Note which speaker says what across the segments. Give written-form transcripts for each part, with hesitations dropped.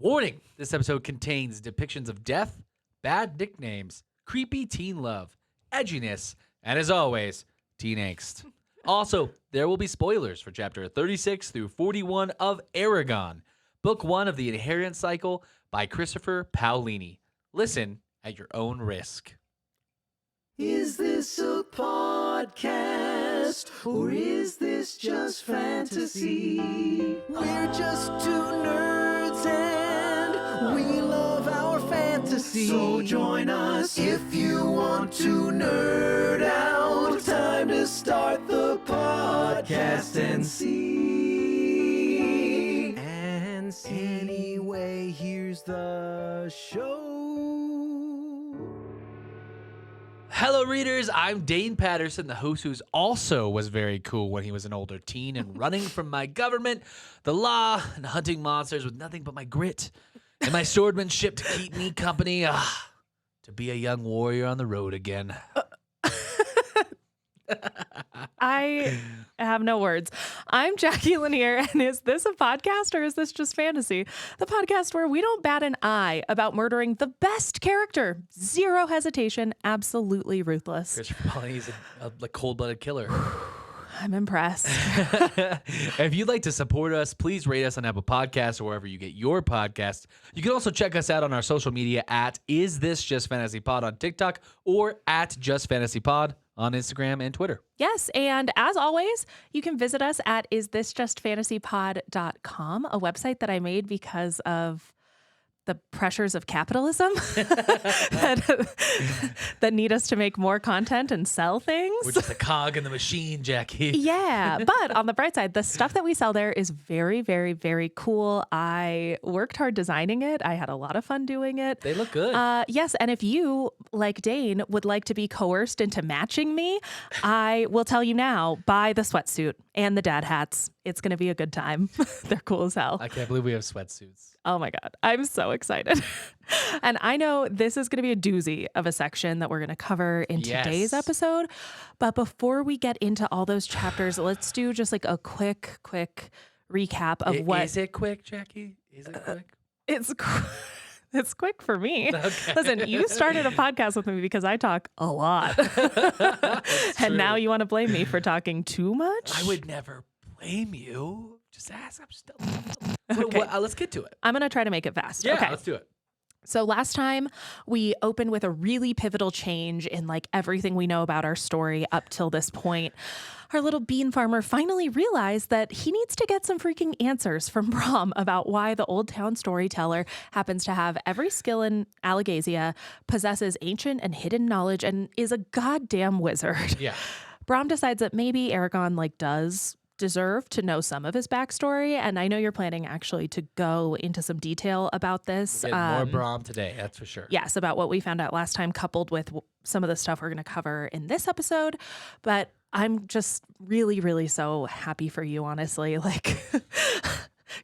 Speaker 1: Warning, this episode contains depictions of death, bad nicknames, creepy teen love, edginess, and as always, teen angst. Also, there will be spoilers for chapter 36 through 41 of Eragon, book 1 of the Inheritance Cycle by Christopher Paolini. Listen at your own risk.
Speaker 2: Is this a podcast, or is this just fantasy? We're just two nerds and we love our fantasy. So join us if you want to nerd out. Time to start the podcast and see. Anyway, here's the show.
Speaker 1: Hello, readers. I'm Dane Patterson, the host who also was very cool when he was an older teen and running from my government, the law, and hunting monsters with nothing but my grit and my swordmanship to keep me company. To be a young warrior on the road again.
Speaker 3: I have no words. I'm Jacqui Lanier, and is this a podcast or is this just fantasy? The podcast where we don't bat an eye about murdering the best character. Zero hesitation, absolutely ruthless.
Speaker 1: Christopher Paolini is a cold-blooded killer.
Speaker 3: I'm impressed.
Speaker 1: If you'd like to support us, please rate us on Apple Podcasts or wherever you get your podcast. You can also check us out on our social media at Is This Just Fantasy Pod on TikTok or at Just Fantasy Pod on Instagram and Twitter.
Speaker 3: Yes, and as always, you can visit us at isthisjustfantasypod.com, a website that I made because of the pressures of capitalism that need us to make more content and sell things.
Speaker 1: We're just a cog in the machine, Jacqui.
Speaker 3: Yeah, but on the bright side, the stuff that we sell there is very, very, very cool. I worked hard designing it. I had a lot of fun doing it.
Speaker 1: They look good.
Speaker 3: Yes, and if you, like Dane, would like to be coerced into matching me, I will tell you now, buy the sweatsuit and the dad hats. It's going to be a good time. They're cool as hell.
Speaker 1: I can't believe we have sweatsuits.
Speaker 3: Oh my God. I'm so excited. And I know this is going to be a doozy of a section that we're going to cover in today's episode. But before we get into all those chapters, let's do just like a quick recap of what.
Speaker 1: Is it quick, Jacqui? Is it quick?
Speaker 3: It's quick for me.
Speaker 1: Okay.
Speaker 3: Listen, you started a podcast with me because I talk a lot. And now you want to blame me for talking too much?
Speaker 1: I would never blame you. Just ask. I'm still.
Speaker 3: Okay.
Speaker 1: Let's get to it.
Speaker 3: I'm going to try to make it fast.
Speaker 1: Yeah,
Speaker 3: okay.
Speaker 1: let's do it.
Speaker 3: So last time we opened with a really pivotal change in like everything we know about our story up till this point. Our little bean farmer finally realized that he needs to get some freaking answers from Brom about why the old town storyteller happens to have every skill in Allegasia, possesses ancient and hidden knowledge, and is a goddamn wizard.
Speaker 1: Yeah.
Speaker 3: Brom decides that maybe Eragon does deserve to know some of his backstory, and I know you're planning actually to go into some detail about this.
Speaker 1: More Brom today, that's for sure.
Speaker 3: Yes, about what we found out last time, coupled with some of the stuff we're going to cover in this episode. But I'm just really, really so happy for you, honestly.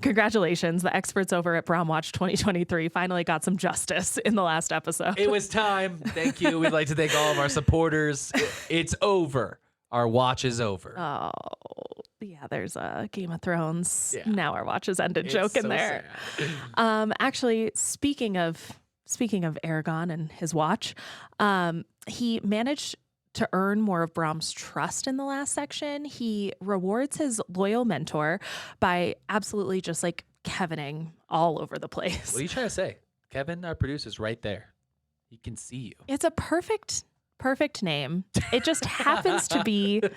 Speaker 3: Congratulations. The experts over at Brom Watch 2023 finally got some justice in the last episode.
Speaker 1: It was time. Thank you. We'd like to thank all of our supporters. It's over. Our watch is over.
Speaker 3: Oh, yeah, there's a Game of Thrones.
Speaker 1: Yeah.
Speaker 3: Now our watch has ended joke in
Speaker 1: so
Speaker 3: there.
Speaker 1: Sad.
Speaker 3: Actually, speaking of Eragon and his watch, he managed to earn more of Brom's trust in the last section. He rewards his loyal mentor by absolutely just Kevining all over the place.
Speaker 1: What are you trying to say? Kevin, our producer, is right there. He can see you.
Speaker 3: It's a perfect name. It just happens to be. Damn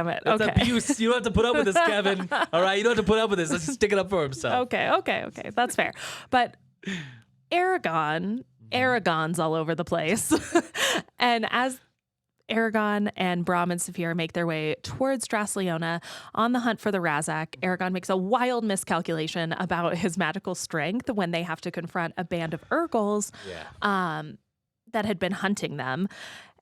Speaker 3: it.
Speaker 1: That's
Speaker 3: okay.
Speaker 1: abuse. You don't have to put up with this, Kevin. All right? You don't have to put up with this. Let's just stick it up for himself.
Speaker 3: Okay. That's fair. But Eragon's all over the place. And as Eragon and Brom and Saphir make their way towards Drasleona on the hunt for the Razak, Eragon makes a wild miscalculation about his magical strength when they have to confront a band of Urgals that had been hunting them.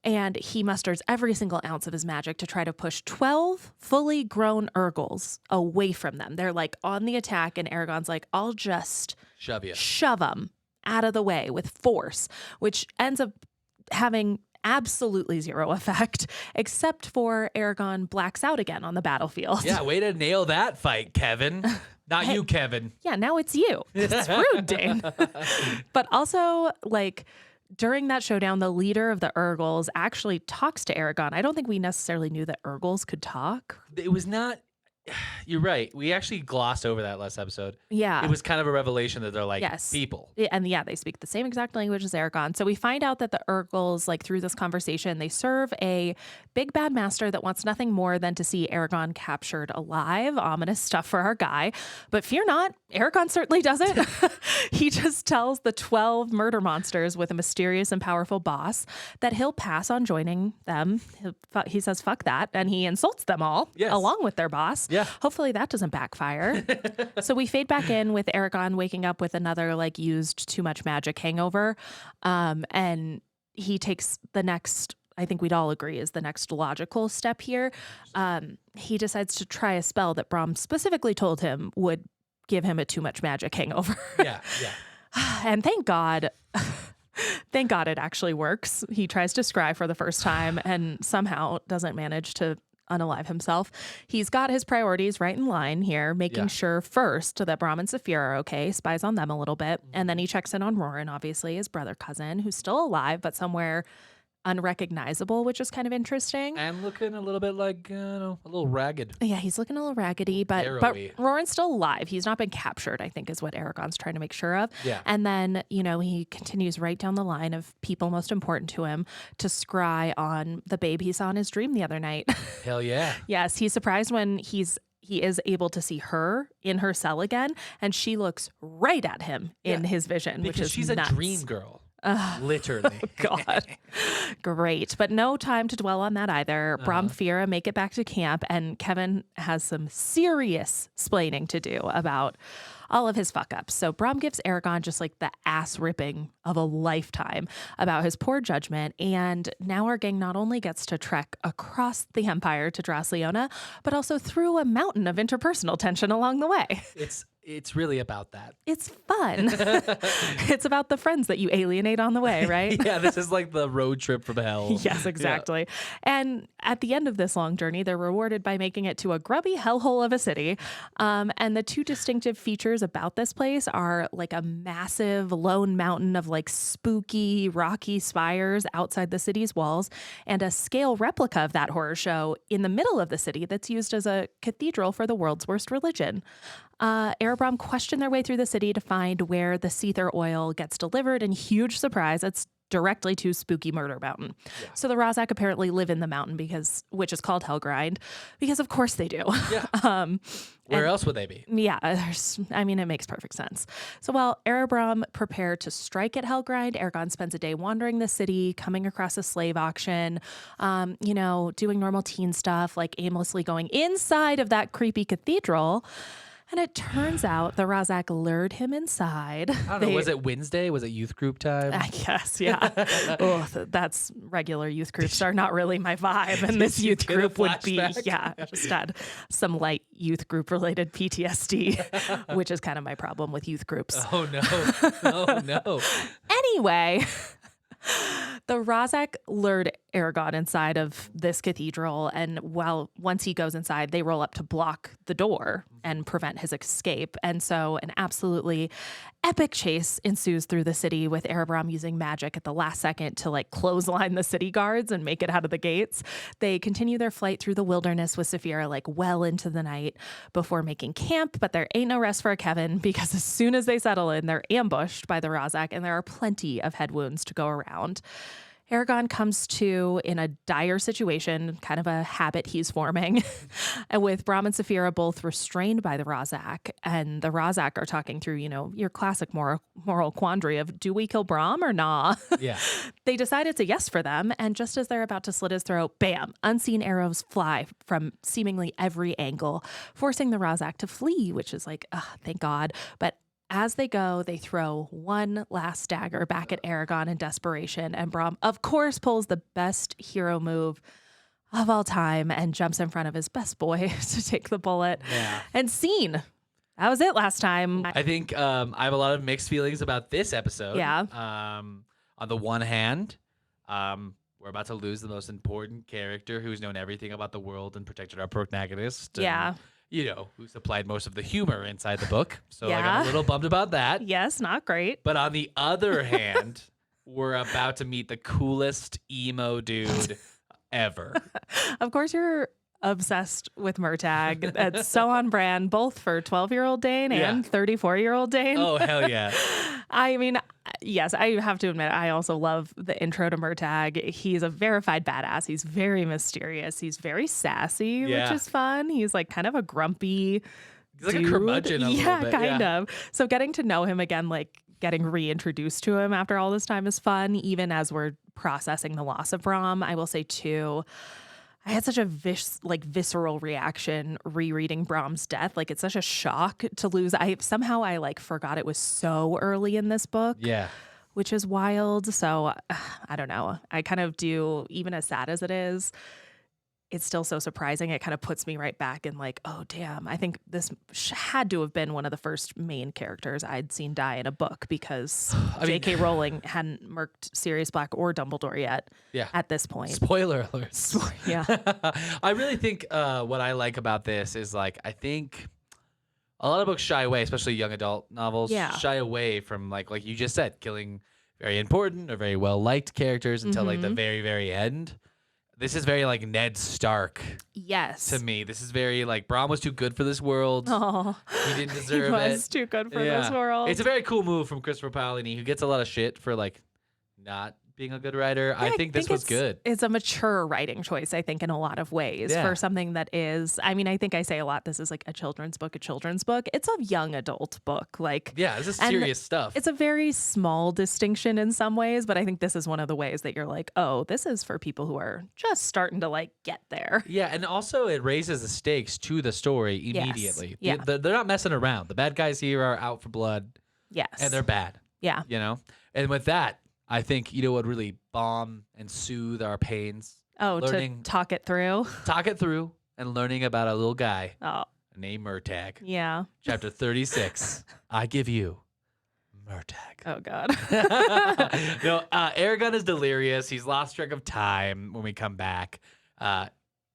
Speaker 3: And he musters every single ounce of his magic to try to push 12 fully grown Urgals away from them. They're on the attack, and Eragon's I'll just
Speaker 1: shove
Speaker 3: them out of the way with force, which ends up having absolutely zero effect, except for Eragon blacks out again on the battlefield.
Speaker 1: Yeah, way to nail that fight, Kevin. Not
Speaker 3: Hey.
Speaker 1: you, Kevin.
Speaker 3: Yeah, now it's you. It's rude, Dane. But also, like, during that showdown, the leader of the Urgles actually talks to Eragon. I don't think we necessarily knew that Urgles could talk.
Speaker 1: It was not. You're right. We actually glossed over that last episode.
Speaker 3: Yeah.
Speaker 1: It was kind of a revelation that they're like
Speaker 3: Yes.
Speaker 1: people.
Speaker 3: And yeah, they speak the same exact language as Eragon. So we find out that the Urgles, like through this conversation, they serve a big bad master that wants nothing more than to see Eragon captured alive. Ominous stuff for our guy. But fear not, Eragon certainly doesn't. He just tells the 12 murder monsters with a mysterious and powerful boss that he'll pass on joining them. He says, fuck that. And he insults them all along with their boss.
Speaker 1: Yeah.
Speaker 3: Hopefully that doesn't backfire. So we fade back in with Eragon waking up with another like used too much magic hangover. And he takes the next, I think we'd all agree is the next logical step here. He decides to try a spell that Brom specifically told him would give him a too much magic hangover.
Speaker 1: Yeah.
Speaker 3: And thank God it actually works. He tries to scry for the first time and somehow doesn't manage to unalive himself. He's got his priorities right in line here, making sure first that Brom and Saphir are okay, spies on them a little bit, and then he checks in on Roran, obviously, his brother cousin, who's still alive, but somewhere unrecognizable, which is kind of interesting.
Speaker 1: And looking a little bit like, a little ragged.
Speaker 3: Yeah, he's looking a little raggedy, but
Speaker 1: Arrowy.
Speaker 3: Roran's still alive. He's not been captured, I think is what Eragon's trying to make sure of.
Speaker 1: Yeah.
Speaker 3: And then, he continues right down the line of people most important to him to scry on the babe he saw in his dream the other night.
Speaker 1: Hell yeah.
Speaker 3: Yes, he's surprised when he is able to see her in her cell again, and she looks right at him in his vision, which
Speaker 1: Because
Speaker 3: is
Speaker 1: she's
Speaker 3: nuts.
Speaker 1: a dream girl. Literally.
Speaker 3: God. Great. But no time to dwell on that either. Brom and Fira make it back to camp, and Kevin has some serious splaining to do about all of his fuck ups. So Brom gives Eragon just like the ass ripping of a lifetime about his poor judgment. And now our gang not only gets to trek across the Empire to Drasleona, but also through a mountain of interpersonal tension along the way.
Speaker 1: It's really about that.
Speaker 3: It's fun. It's about the friends that you alienate on the way, right?
Speaker 1: Yeah, this is like the road trip from hell.
Speaker 3: Yes, exactly. And at the end of this long journey, they're rewarded by making it to a grubby hellhole of a city. And the two distinctive features about this place are like a massive lone mountain of like spooky, rocky spires outside the city's walls, and a scale replica of that horror show in the middle of the city that's used as a cathedral for the world's worst religion. Brom question their way through the city to find where the Seether oil gets delivered, and huge surprise, it's directly to Spooky Murder Mountain. Yeah. So the Razak apparently live in the mountain which is called Hellgrind, because of course they do.
Speaker 1: Yeah. Where else would they be?
Speaker 3: Yeah, it makes perfect sense. So while Brom prepare to strike at Hellgrind, Eragon spends a day wandering the city, coming across a slave auction, doing normal teen stuff, like aimlessly going inside of that creepy cathedral. And it turns out the Razak lured him inside.
Speaker 1: I don't know. Was it Wednesday? Was it youth group time?
Speaker 3: I guess, yeah. That's regular youth groups are not really my vibe. And this youth group would be, just had some light youth group related PTSD, which is kind of my problem with youth groups.
Speaker 1: Oh, no. Oh, no.
Speaker 3: Anyway, the Razak lured Eragon inside of this cathedral, and once he goes inside, they roll up to block the door and prevent his escape. And so an absolutely epic chase ensues through the city, with Brom using magic at the last second to like clothesline the city guards and make it out of the gates. They continue their flight through the wilderness with Saphira like well into the night before making camp, but there ain't no rest for Kevin, because as soon as they settle in, they're ambushed by the Razak, and there are plenty of head wounds to go around. Eragon comes to in a dire situation, kind of a habit he's forming, and with Brom and Saphira both restrained by the Razak, and the Razak are talking through, your classic moral quandary of, do we kill Brom or nah?
Speaker 1: Yeah.
Speaker 3: They decide it's a yes for them, and just as they're about to slit his throat, bam, unseen arrows fly from seemingly every angle, forcing the Razak to flee, which is like, thank God. But as they go, they throw one last dagger back at Eragon in desperation, and Brom, of course, pulls the best hero move of all time and jumps in front of his best boy to take the bullet.
Speaker 1: Yeah.
Speaker 3: And scene. That was it last time.
Speaker 1: I think I have a lot of mixed feelings about this episode.
Speaker 3: Yeah.
Speaker 1: On the one hand, we're about to lose the most important character who's known everything about the world and protected our protagonist. And,
Speaker 3: Yeah.
Speaker 1: who supplied most of the humor inside the book. So like,
Speaker 3: Yeah.
Speaker 1: I'm a little bummed about that.
Speaker 3: Yes, not great.
Speaker 1: But on the other hand, we're about to meet the coolest emo dude ever.
Speaker 3: Of course, you're obsessed with Murtagh. That's so on brand, both for 12-year-old Dane and 34-year-old Dane.
Speaker 1: Oh, hell yeah.
Speaker 3: I mean, yes, I have to admit, I also love the intro to Murtagh. He's a verified badass. He's very mysterious. He's very sassy, which is fun. He's like kind of a grumpy
Speaker 1: He's like
Speaker 3: dude.
Speaker 1: a curmudgeon a little bit.
Speaker 3: Kind of. So getting to know him again, like getting reintroduced to him after all this time is fun, even as we're processing the loss of Brom. I will say, too, I had such a visceral reaction rereading Brom's death. Like, it's such a shock to lose. I forgot it was so early in this book.
Speaker 1: Yeah.
Speaker 3: Which is wild. So I don't know. I kind of do, even as sad as it is, it's still so surprising. It kind of puts me right back in like, oh, damn. I think this had to have been one of the first main characters I'd seen die in a book because J.K. Rowling hadn't murked Sirius Black or Dumbledore yet at this point.
Speaker 1: Spoiler alerts.
Speaker 3: Yeah.
Speaker 1: I really think what I like about this is like, I think a lot of books shy away, especially young adult novels, shy away from like you just said, killing very important or very well-liked characters until like the very, very end. This is very like Ned Stark.
Speaker 3: Yes.
Speaker 1: To me, this is very like Brom was too good for this world.
Speaker 3: Oh,
Speaker 1: he didn't deserve
Speaker 3: he
Speaker 1: it.
Speaker 3: was too good for this world.
Speaker 1: It's a very cool move from Christopher Paolini, who gets a lot of shit for like not being a good writer. I think this was good.
Speaker 3: It's a mature writing choice, I think, in a lot of ways for something that is, I mean, I think I say a lot, this is like a children's book. It's a young adult book. Like,
Speaker 1: yeah, this is serious stuff.
Speaker 3: It's a very small distinction in some ways, but I think this is one of the ways that you're like, oh, this is for people who are just starting to like get there.
Speaker 1: Yeah, and also it raises the stakes to the story immediately.
Speaker 3: Yeah.
Speaker 1: They're not messing around. The bad guys here are out for blood.
Speaker 3: Yes.
Speaker 1: And they're bad.
Speaker 3: Yeah.
Speaker 1: And with that, I think what really balm and soothe our pains.
Speaker 3: Oh, to talk it through.
Speaker 1: Talk it through and learning about a little guy named Murtagh.
Speaker 3: Yeah.
Speaker 1: Chapter 36. I give you Murtagh.
Speaker 3: Oh, God.
Speaker 1: No, Eragon is delirious. He's lost track of time when we come back.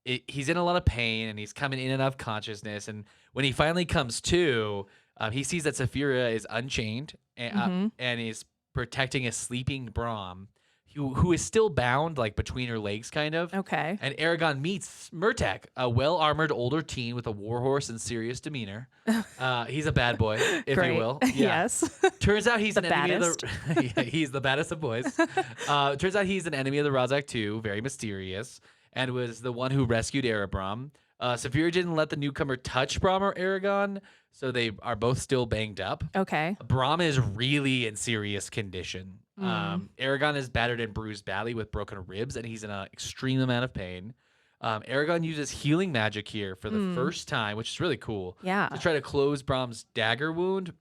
Speaker 1: He's in a lot of pain and he's coming in and out of consciousness. And when he finally comes to, he sees that Saphira is unchained and is protecting a sleeping Brom, who is still bound like between her legs, kind of.
Speaker 3: Okay.
Speaker 1: And Eragon meets Murtagh, a well-armored older teen with a warhorse and serious demeanor. He's a bad boy, if you will. Yeah.
Speaker 3: Yes.
Speaker 1: Turns out he's
Speaker 3: The
Speaker 1: an enemy
Speaker 3: baddest.
Speaker 1: of the. He's the baddest of boys. Turns out he's an enemy of the Razak too, very mysterious, and was the one who rescued Erebrom. Saphira didn't let the newcomer touch Brom or Eragon, so they are both still banged up.
Speaker 3: Okay.
Speaker 1: Brom is really in serious condition. Eragon is battered and bruised badly with broken ribs, and he's in an extreme amount of pain. Eragon uses healing magic here for the first time, which is really cool.
Speaker 3: Yeah.
Speaker 1: To try to close Brom's dagger wound,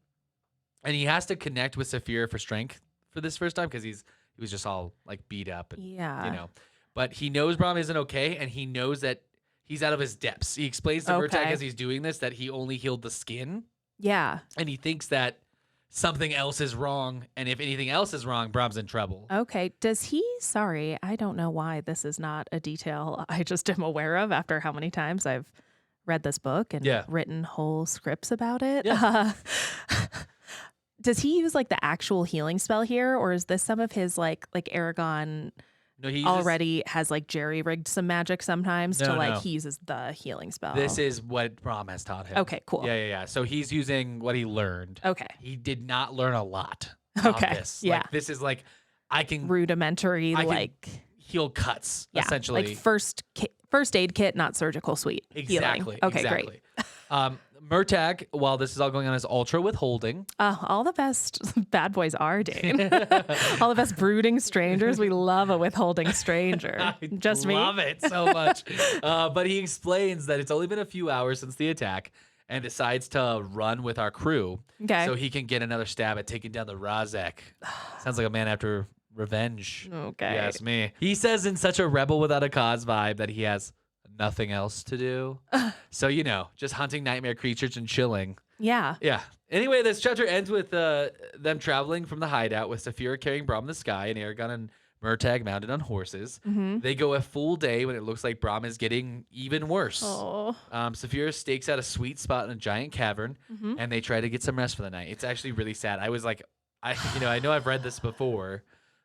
Speaker 1: and he has to connect with Saphira for strength for this first time because he was just all like beat up. And, But he knows Brom isn't okay, and he knows that he's out of his depths. He explains to Murtagh as he's doing this that he only healed the skin.
Speaker 3: Yeah.
Speaker 1: And he thinks something else is wrong. And if anything else is wrong, Brom's in trouble.
Speaker 3: Okay. Sorry, I don't know why this is not a detail I just am aware of after how many times I've read this book and written whole scripts about it.
Speaker 1: Yeah.
Speaker 3: Does he use like the actual healing spell here? Or is this some of his like Eragon...
Speaker 1: No, he
Speaker 3: already has like jerry-rigged some magic sometimes he uses the healing spell.
Speaker 1: This is what Brom has taught him.
Speaker 3: Okay, cool.
Speaker 1: Yeah. So he's using what he learned.
Speaker 3: Okay.
Speaker 1: He did not learn a lot.
Speaker 3: Okay.
Speaker 1: On this.
Speaker 3: Yeah.
Speaker 1: Like, this is like
Speaker 3: rudimentary,
Speaker 1: heal cuts, essentially.
Speaker 3: Like first aid kit, not surgical suite.
Speaker 1: Exactly.
Speaker 3: Healing. Okay,
Speaker 1: exactly. Great. Murtagh, while this is all going on, is ultra withholding.
Speaker 3: All the best bad boys are, Dane. All the best brooding strangers. We love a withholding stranger. Just me.
Speaker 1: I love it so much. But he explains that it's only been a few hours since the attack and decides to run with our crew so he can get another stab at taking down the Razak. Sounds like a man after revenge.
Speaker 3: Okay.
Speaker 1: You ask me. He says in such a rebel without a cause vibe that he has nothing else to do. So, just hunting nightmare creatures and chilling.
Speaker 3: Yeah.
Speaker 1: Yeah. Anyway, this chapter ends with them traveling from the hideout with Saphira carrying Brom in the sky and Eragon and Murtagh mounted on horses.
Speaker 3: Mm-hmm.
Speaker 1: They go a full day when it looks like Brom is getting even worse.
Speaker 3: Oh.
Speaker 1: Saphira stakes out a sweet spot in a giant cavern,
Speaker 3: Mm-hmm.
Speaker 1: and they try to get some rest for the night. It's actually really sad. I was like, I know I've read this before,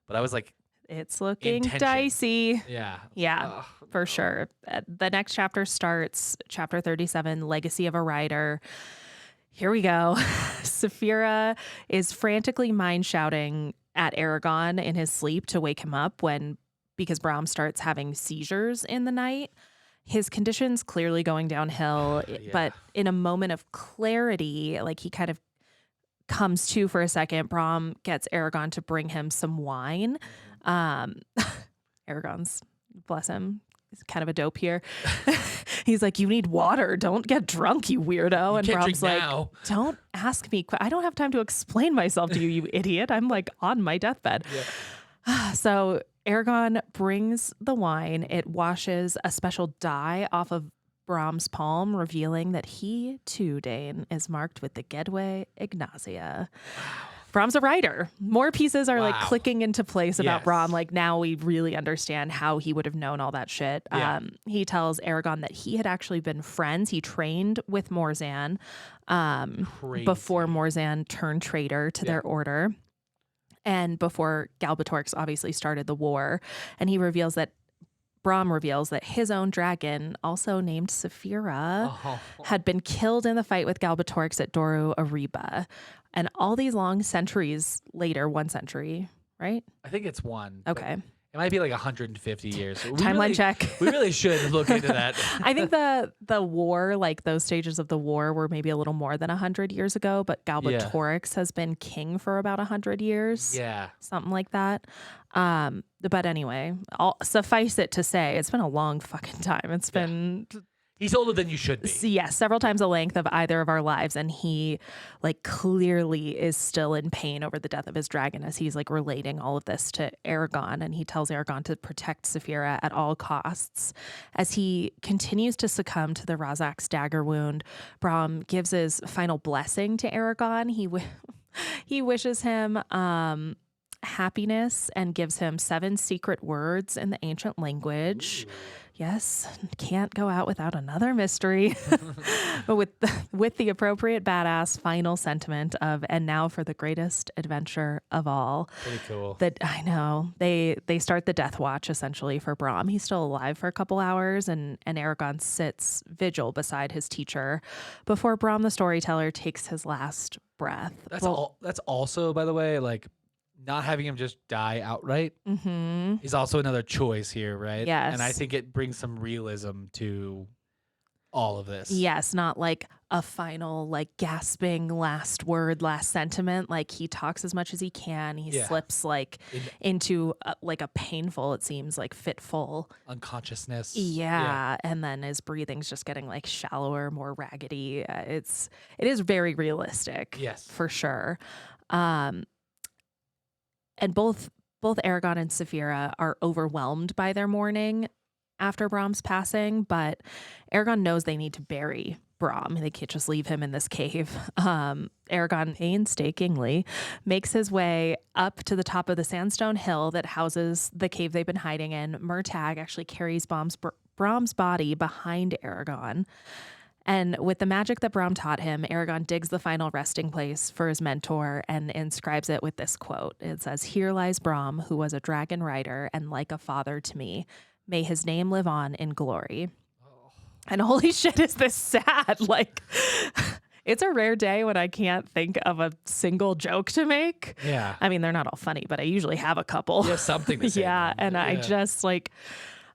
Speaker 1: but I was like,
Speaker 3: It's looking
Speaker 1: Intention.
Speaker 3: dicey.
Speaker 1: yeah.
Speaker 3: Yeah,
Speaker 1: Ugh,
Speaker 3: for
Speaker 1: no.
Speaker 3: sure. The next chapter starts, chapter 37, Legacy of a Rider. Here we go. Saphira is frantically mind shouting at Eragon in his sleep to wake him up because Brom starts having seizures in the night. His condition's clearly going downhill,
Speaker 1: Yeah.
Speaker 3: but in a moment of clarity, like he kind of comes to for a second, Brom gets Eragon to bring him some wine. Eragon's, bless him, he's kind of a dope here. He's like, you need water. Don't get drunk, you weirdo.
Speaker 1: You
Speaker 3: And
Speaker 1: can't
Speaker 3: Brom's
Speaker 1: drink
Speaker 3: like,
Speaker 1: now.
Speaker 3: don't ask me. I don't have time to explain myself to you, you idiot. I'm like on my deathbed.
Speaker 1: Yeah.
Speaker 3: So Eragon brings the wine. It washes a special dye off of Brom's palm, revealing that he, too, Dane, is marked with the Gedwe Ignazia. Brom's a writer. More pieces are like
Speaker 1: Wow.
Speaker 3: clicking into place about
Speaker 1: Yes.
Speaker 3: Brom. Like now we really understand how he would have known all that shit.
Speaker 1: Yeah.
Speaker 3: He tells Eragon that he had actually been friends. He trained with Morzan before
Speaker 1: Crazy.
Speaker 3: Morzan turned traitor to their order. And before Galbatorix obviously started the war. And Brom reveals that his own dragon, also named Saphira,
Speaker 1: Oh.
Speaker 3: had been killed in the fight with Galbatorix at Doru Ariba. And all these long centuries later, 1 century, right?
Speaker 1: I think it's one. but
Speaker 3: Okay.
Speaker 1: It might be like 150 years. We
Speaker 3: Timeline
Speaker 1: really-
Speaker 3: check.
Speaker 1: We really should look into that.
Speaker 3: I think the war, like those stages of the war, were maybe a little more than 100 years ago, but Galbatorix has been king for about 100 years.
Speaker 1: Yeah.
Speaker 3: Something like that. But anyway, suffice it to say, it's been a long fucking time. It's been
Speaker 1: He's older than you should be.
Speaker 3: several times the length of either of our lives, and he like clearly is still in pain over the death of his dragon as he's like relating all of this to Eragon, and he tells Eragon to protect Saphira at all costs. As he continues to succumb to the Razak's dagger wound, Brom gives his final blessing to Eragon. He wishes him happiness and gives him 7 secret words in the ancient language. Yes, can't go out without another mystery. But with the appropriate badass final sentiment of, and now for the greatest adventure of all.
Speaker 1: Pretty cool.
Speaker 3: That I know. They start the death watch essentially for Brom. He's still alive for a couple hours, and Eragon sits vigil beside his teacher before Brom the storyteller takes his last breath.
Speaker 1: That's also, by the way, like not having him just die outright
Speaker 3: Mm-hmm.
Speaker 1: is also another choice here, right?
Speaker 3: Yes.
Speaker 1: And I think it brings some realism to all of this.
Speaker 3: Yes, not like a final, like gasping last word, last sentiment. Like he talks as much as he can. He
Speaker 1: Yeah.
Speaker 3: slips like into like a painful, it seems like fitful.
Speaker 1: Unconsciousness.
Speaker 3: Yeah. And then his breathing's just getting like shallower, more raggedy. It is very realistic.
Speaker 1: Yes.
Speaker 3: For sure. And both Eragon and Saphira are overwhelmed by their mourning after Brom's passing, but Eragon knows they need to bury Brom. They can't just leave him in this cave. Eragon painstakingly makes his way up to the top of the sandstone hill that houses the cave they've been hiding in. Murtagh actually carries Brom's body behind Eragon. And with the magic that Brom taught him, Eragon digs the final resting place for his mentor and inscribes it with this quote. It says, "Here lies Brom, who was a dragon rider and like a father to me. May his name live on in glory." And holy shit, is this sad? Like, it's a rare day when I can't think of a single joke to make.
Speaker 1: Yeah.
Speaker 3: I mean, they're not all funny, but I usually have a couple.
Speaker 1: You have something to say.
Speaker 3: Yeah,
Speaker 1: man.
Speaker 3: and I just like,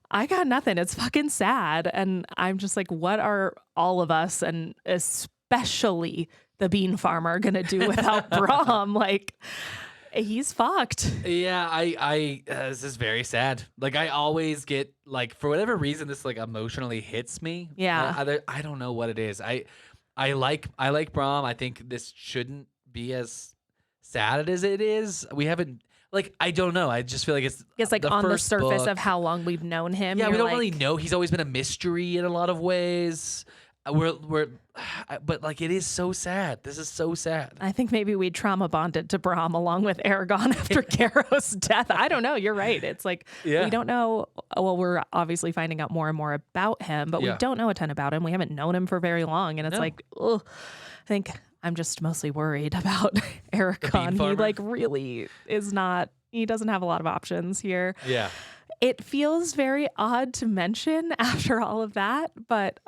Speaker 3: I got nothing. It's fucking sad. And I'm just like, what are all of us, and especially the bean farmer, gonna do without Brom? Like, he's fucked.
Speaker 1: Yeah, I this is very sad. Like I always get like, for whatever reason, this like emotionally hits me.
Speaker 3: Yeah.
Speaker 1: I don't know what it is. I like Brom. I think this shouldn't be as sad as it is. We haven't, like, I don't know. I just feel like
Speaker 3: It's like on the
Speaker 1: first
Speaker 3: surface
Speaker 1: book.
Speaker 3: of how long we've known him.
Speaker 1: Yeah, we
Speaker 3: you're
Speaker 1: don't
Speaker 3: like,
Speaker 1: really know. He's always been a mystery in a lot of ways. but like it is so sad. This is so sad.
Speaker 3: I think maybe we trauma bonded to Brom along with Eragon after Garrow's death. I don't know. You're right. It's like we don't know. Well, we're obviously finding out more and more about him, but we don't know a ton about him. We haven't known him for very long, and it's like, ugh. I think I'm just mostly worried about Eragon. He like really is not. He doesn't have a lot of options here.
Speaker 1: Yeah.
Speaker 3: It feels very odd to mention after all of that, but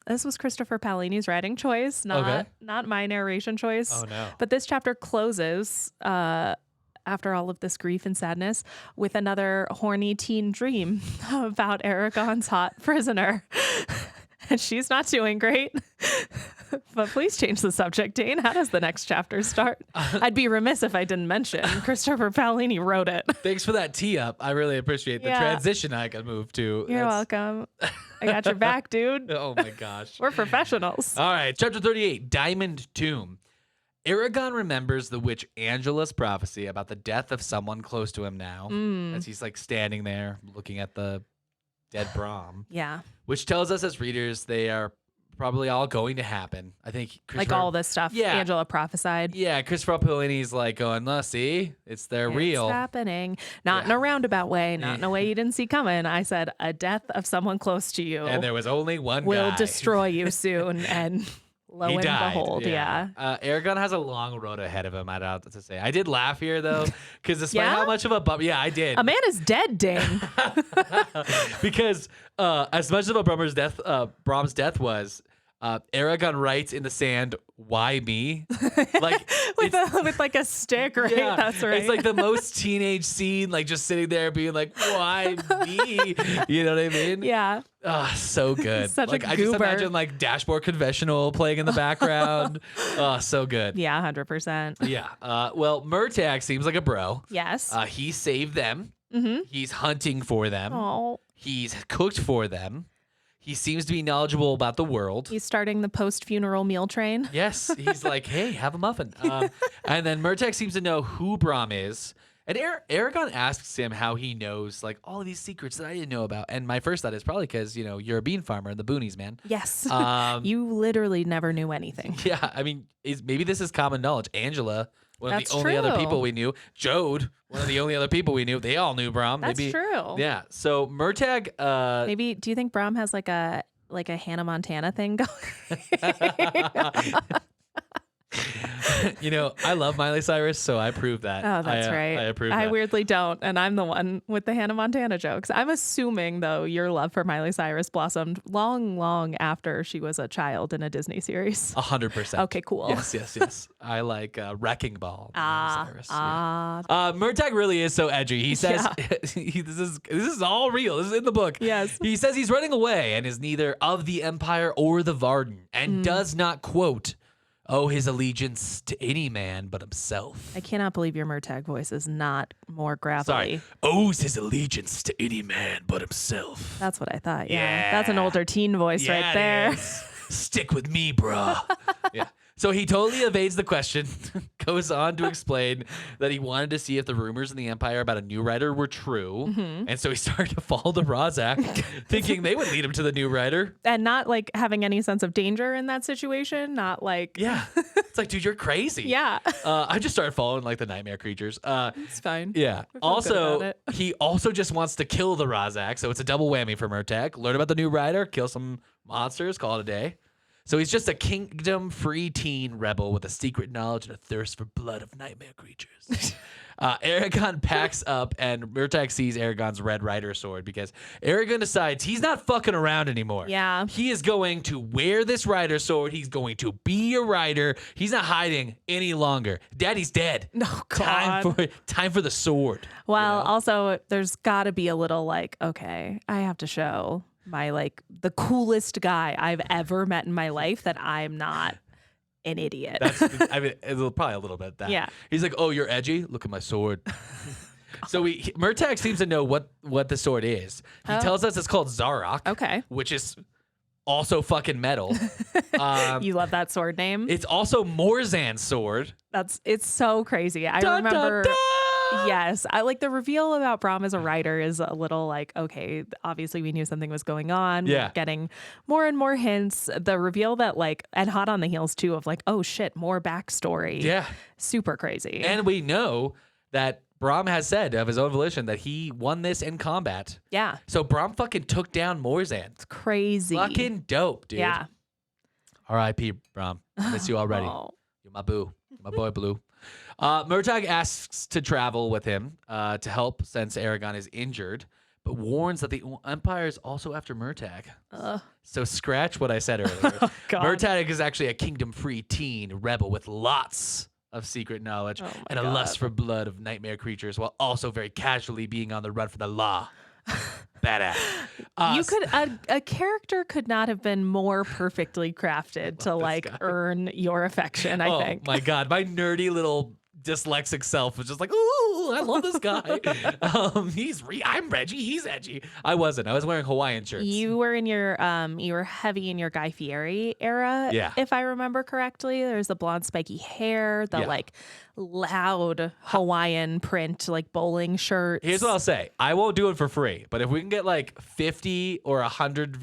Speaker 3: this was Christopher Paolini's writing choice, not my narration choice.
Speaker 1: Oh, no.
Speaker 3: But this chapter closes, after all of this grief and sadness, with another horny teen dream about Eragon's hot prisoner. And she's not doing great. But please change the subject, Dane. How does the next chapter start? I'd be remiss if I didn't mention Christopher Paolini wrote it.
Speaker 1: Thanks for that tee up. I really appreciate the transition I can move to.
Speaker 3: You're welcome. I got your back, dude.
Speaker 1: Oh my gosh.
Speaker 3: We're professionals.
Speaker 1: All right. Chapter 38, Diamond Tomb. Eragon remembers the witch Angela's prophecy about the death of someone close to him now, as he's like standing there looking at the dead Brom.
Speaker 3: Yeah.
Speaker 1: Which tells us as readers they are probably all going to happen. I think
Speaker 3: like all this stuff Angela prophesied.
Speaker 1: Yeah, Christopher Paolini's like going, see, they're real.
Speaker 3: It's happening. Not in a roundabout way, not in a way you didn't see coming. I said a death of someone close to you.
Speaker 1: And there was only one
Speaker 3: will
Speaker 1: guy.
Speaker 3: Destroy you soon. And lo
Speaker 1: he
Speaker 3: and
Speaker 1: died.
Speaker 3: behold,
Speaker 1: Eragon has a long road ahead of him, I don't have to say. I did laugh here, though, because despite how much of a bump, I did.
Speaker 3: A man is dead, Dane.
Speaker 1: Because as much of a Brom's death was, Eragon writes in the sand, "Why me?" Like
Speaker 3: with like a stick, right?
Speaker 1: Yeah,
Speaker 3: that's right.
Speaker 1: It's like the most teenage scene, like just sitting there being like, "Why me?" You know what I mean?
Speaker 3: Yeah.
Speaker 1: Oh, so good.
Speaker 3: Such
Speaker 1: like
Speaker 3: a
Speaker 1: I just
Speaker 3: goober.
Speaker 1: imagine like Dashboard Confessional playing in the background. Oh, so good.
Speaker 3: Yeah, 100%.
Speaker 1: Yeah. Well, Murtagh seems like a bro.
Speaker 3: Yes.
Speaker 1: He saved them.
Speaker 3: Mm-hmm.
Speaker 1: He's hunting for them.
Speaker 3: Oh.
Speaker 1: He's cooked for them. He seems to be knowledgeable about the world.
Speaker 3: He's starting the post-funeral meal train.
Speaker 1: Yes. He's like, hey, have a muffin. And then Murtagh seems to know who Brom is. And Eragon asks him how he knows like all of these secrets that I didn't know about. And my first thought is probably because, you're a bean farmer in the boonies, man.
Speaker 3: Yes. You literally never knew anything.
Speaker 1: Yeah. I mean, maybe this is common knowledge. Angela, one
Speaker 3: That's
Speaker 1: of the only other
Speaker 3: true.
Speaker 1: people we knew. Jode, one of the only other people we knew. They all knew Brom.
Speaker 3: That's true.
Speaker 1: Yeah. So Murtagh.
Speaker 3: Maybe, do you think Brom has like a Hannah Montana thing going?
Speaker 1: I love Miley Cyrus, so I approve that.
Speaker 3: Oh, that's right.
Speaker 1: I approve that.
Speaker 3: I weirdly don't, and I'm the one with the Hannah Montana jokes. I'm assuming, though, your love for Miley Cyrus blossomed long, long after she was a child in a Disney series.
Speaker 1: 100%.
Speaker 3: Okay, cool.
Speaker 1: Yes. I like Wrecking Ball. Miley Cyrus.
Speaker 3: Ah.
Speaker 1: Murtagh really is so edgy. He says, this is all real. This is in the book.
Speaker 3: Yes.
Speaker 1: He says he's running away and is neither of the Empire or the Varden and does not, quote, owe his allegiance to any man but himself.
Speaker 3: I cannot believe your Murtagh voice is not more gravelly.
Speaker 1: Sorry. Owes his allegiance to any man but himself.
Speaker 3: That's what I thought. Yeah.
Speaker 1: Yeah.
Speaker 3: That's an older teen voice right there.
Speaker 1: It is. Stick with me, bruh. Yeah. So he totally evades the question, goes on to explain that he wanted to see if the rumors in the Empire about a new writer were true.
Speaker 3: Mm-hmm.
Speaker 1: And so he started to follow the Razak, thinking they would lead him to the new writer.
Speaker 3: And not like having any sense of danger in that situation. Not like.
Speaker 1: Yeah. It's like, dude, you're crazy.
Speaker 3: Yeah.
Speaker 1: I just started following like the nightmare creatures.
Speaker 3: It's fine.
Speaker 1: Yeah.
Speaker 3: I feel good
Speaker 1: Also,
Speaker 3: about it.
Speaker 1: he also just wants to kill the Razak. So it's a double whammy for Murtagh. Learn about the new writer, kill some monsters, call it a day. So he's just a kingdom-free teen rebel with a secret knowledge and a thirst for blood of nightmare creatures. Eragon packs up, and Murtagh sees Eragon's Red Rider sword because Eragon decides he's not fucking around anymore.
Speaker 3: Yeah.
Speaker 1: He is going to wear this rider sword. He's going to be a rider. He's not hiding any longer. Daddy's dead.
Speaker 3: Oh, God.
Speaker 1: Time for the sword.
Speaker 3: Well, also, there's got to be a little like, okay, I have to show my the coolest guy I've ever met in my life that I'm not an idiot.
Speaker 1: It's probably a little bit that.
Speaker 3: Yeah.
Speaker 1: He's like, oh, you're edgy? Look at my sword. So Murtagh seems to know what the sword is. He tells us it's called Zarok.
Speaker 3: Okay.
Speaker 1: Which is also fucking metal.
Speaker 3: You love that sword name.
Speaker 1: It's also Morzan's sword.
Speaker 3: It's so crazy. I
Speaker 1: Dun,
Speaker 3: remember.
Speaker 1: dun, dun!
Speaker 3: Yes. I like the reveal about Brom as a writer is a little like, okay, obviously we knew something was going on.
Speaker 1: Yeah.
Speaker 3: We're getting more and more hints. The reveal that like, and hot on the heels too of like, oh shit, more backstory.
Speaker 1: Yeah.
Speaker 3: Super crazy.
Speaker 1: And we know that Brom has said of his own volition that he won this in combat.
Speaker 3: yeah.
Speaker 1: So Brom fucking took down Morzan.
Speaker 3: It's crazy.
Speaker 1: Fucking dope, dude.
Speaker 3: Yeah.
Speaker 1: R.I.P. Brom. I miss you already.
Speaker 3: Oh.
Speaker 1: You're my boo. You're my boy Blue. Murtagh asks to travel with him to help since Eragon is injured, but warns that the Empire is also after Murtagh. So scratch what I said earlier.
Speaker 3: Oh, God.
Speaker 1: Murtagh is actually a kingdom-free teen rebel with lots of secret knowledge
Speaker 3: Oh, my
Speaker 1: and a
Speaker 3: God.
Speaker 1: lust for blood of nightmare creatures, while also very casually being on the run for the law. Badass.
Speaker 3: You could a character could not have been more perfectly crafted to like
Speaker 1: guy.
Speaker 3: earn your affection, I think.
Speaker 1: Oh my God, my nerdy little dyslexic self was just like, ooh, I love this guy. I'm Reggie, he's edgy. I wasn't. I was wearing Hawaiian shirts.
Speaker 3: You were in your you were heavy in your Guy Fieri era,
Speaker 1: Yeah.
Speaker 3: if I remember correctly. There's the blonde spiky hair, the
Speaker 1: Yeah.
Speaker 3: like loud Hawaiian print like bowling shirts.
Speaker 1: Here's what I'll say. I won't do it for free, but if we can get like 50 or 100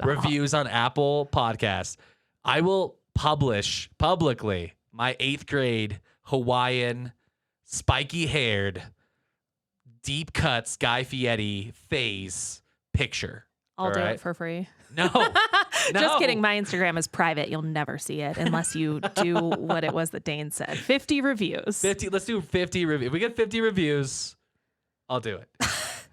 Speaker 1: reviews on Apple Podcasts, I will publish publicly my 8th grade Hawaiian, spiky-haired, deep cuts Guy Fieri phase picture.
Speaker 3: I'll
Speaker 1: All
Speaker 3: do
Speaker 1: right?
Speaker 3: it for free.
Speaker 1: No.
Speaker 3: Just kidding. My Instagram is private. You'll never see it unless you do what it was that Dane said. 50 reviews.
Speaker 1: 50. Let's do 50 reviews. If we get 50 reviews, I'll do it.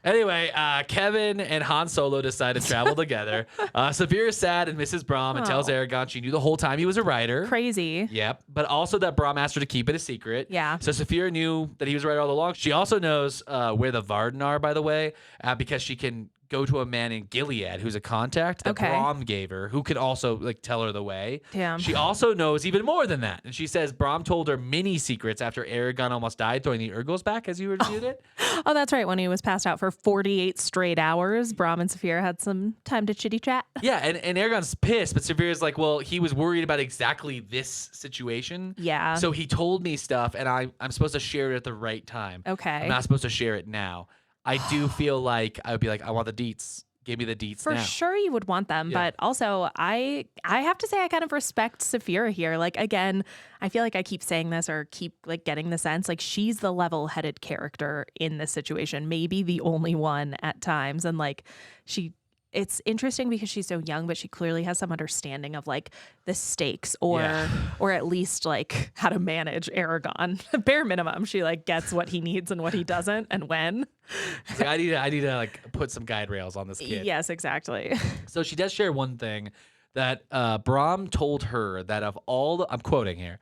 Speaker 1: Anyway, Kevin and Han Solo decide to travel together. Saphira is sad and misses Brom and tells Eragon she knew the whole time he was a writer.
Speaker 3: Crazy.
Speaker 1: Yep. But also that Brom asked her to keep it a secret.
Speaker 3: Yeah.
Speaker 1: So Saphira knew that he was a writer all along. She also knows where the Varden are, by the way, because she can go to a man in Gilead who's a contact that
Speaker 3: Okay.
Speaker 1: Brom gave her, who could also like tell her the way.
Speaker 3: Damn.
Speaker 1: She also knows even more than that. And she says Brom told her many secrets after Eragon almost died throwing the Urgos back, as you reviewed it.
Speaker 3: Oh, that's right. When he was passed out for 48 straight hours, Brom and Saphira had some time to chitty chat.
Speaker 1: Yeah, and Eragon's pissed, but Saphira's like, well, he was worried about exactly this situation.
Speaker 3: Yeah.
Speaker 1: So he told me stuff, and I'm supposed to share it at the right time.
Speaker 3: Okay.
Speaker 1: I'm not supposed to share it now. I do feel like I would be like, I want the deets. Give me the deets
Speaker 3: For
Speaker 1: now.
Speaker 3: sure you would want them,
Speaker 1: Yeah.
Speaker 3: but also I have to say I kind of respect Saphira here. Like again, I feel like I keep saying this or keep like getting the sense like she's the level-headed character in this situation, maybe the only one at times, and like it's interesting because she's so young, but she clearly has some understanding of like the stakes or at least like how to manage Eragon. Bare minimum, she like gets what he needs and what he doesn't and when.
Speaker 1: She's like, I need to like put some guide rails on this kid.
Speaker 3: Yes, exactly.
Speaker 1: So she does share one thing that Brom told her that of all the, I'm quoting here,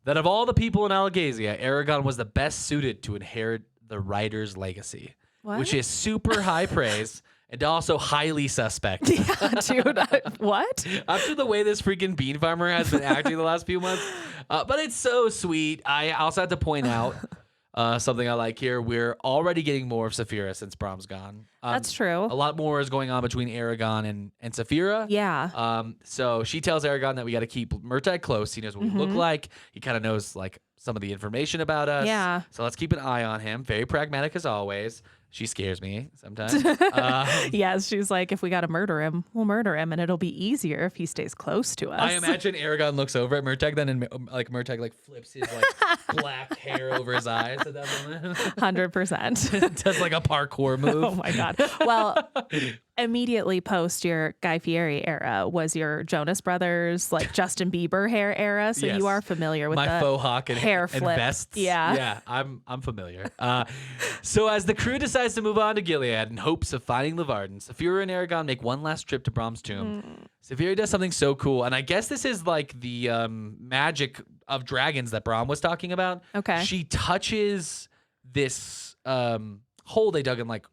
Speaker 1: that of all the people in Alagasia, Eragon was the best suited to inherit the writer's legacy,
Speaker 3: What?
Speaker 1: which is super high praise. And also highly suspect.
Speaker 3: Yeah, dude. What?
Speaker 1: After the way this freaking bean farmer has been acting the last few months. But it's so sweet. I also have to point out something I like here. We're already getting more of Saphira since Brom's gone.
Speaker 3: That's true.
Speaker 1: A lot more is going on between Eragon and Saphira.
Speaker 3: Yeah.
Speaker 1: So she tells Eragon that we got to keep Murtagh close. He knows what we look like. He kind of knows like some of the information about us.
Speaker 3: Yeah.
Speaker 1: So let's keep an eye on him. Very pragmatic as always. She scares me sometimes.
Speaker 3: Yes, she's like, if we got to murder him, we'll murder him, and it'll be easier if he stays close to us.
Speaker 1: I imagine Eragon looks over at Murtagh then, and like Murtagh like flips his like black hair over his eyes at that moment.
Speaker 3: 100%.
Speaker 1: Does like a parkour move.
Speaker 3: Oh my God. Well, immediately post your Guy Fieri era was your Jonas Brothers, like Justin Bieber hair era. So
Speaker 1: Yes.
Speaker 3: you are familiar with
Speaker 1: my
Speaker 3: the
Speaker 1: faux hawk and
Speaker 3: hair
Speaker 1: and
Speaker 3: flip.
Speaker 1: vests.
Speaker 3: Yeah.
Speaker 1: Yeah, I'm familiar. So as the crew decides to move on to Gilead in hopes of finding Levarden, Saphira and Eragon make one last trip to Brom's tomb. Saphira does something so cool, and I guess this is like the magic of dragons that Brom was talking about.
Speaker 3: Okay.
Speaker 1: She touches this hole they dug in like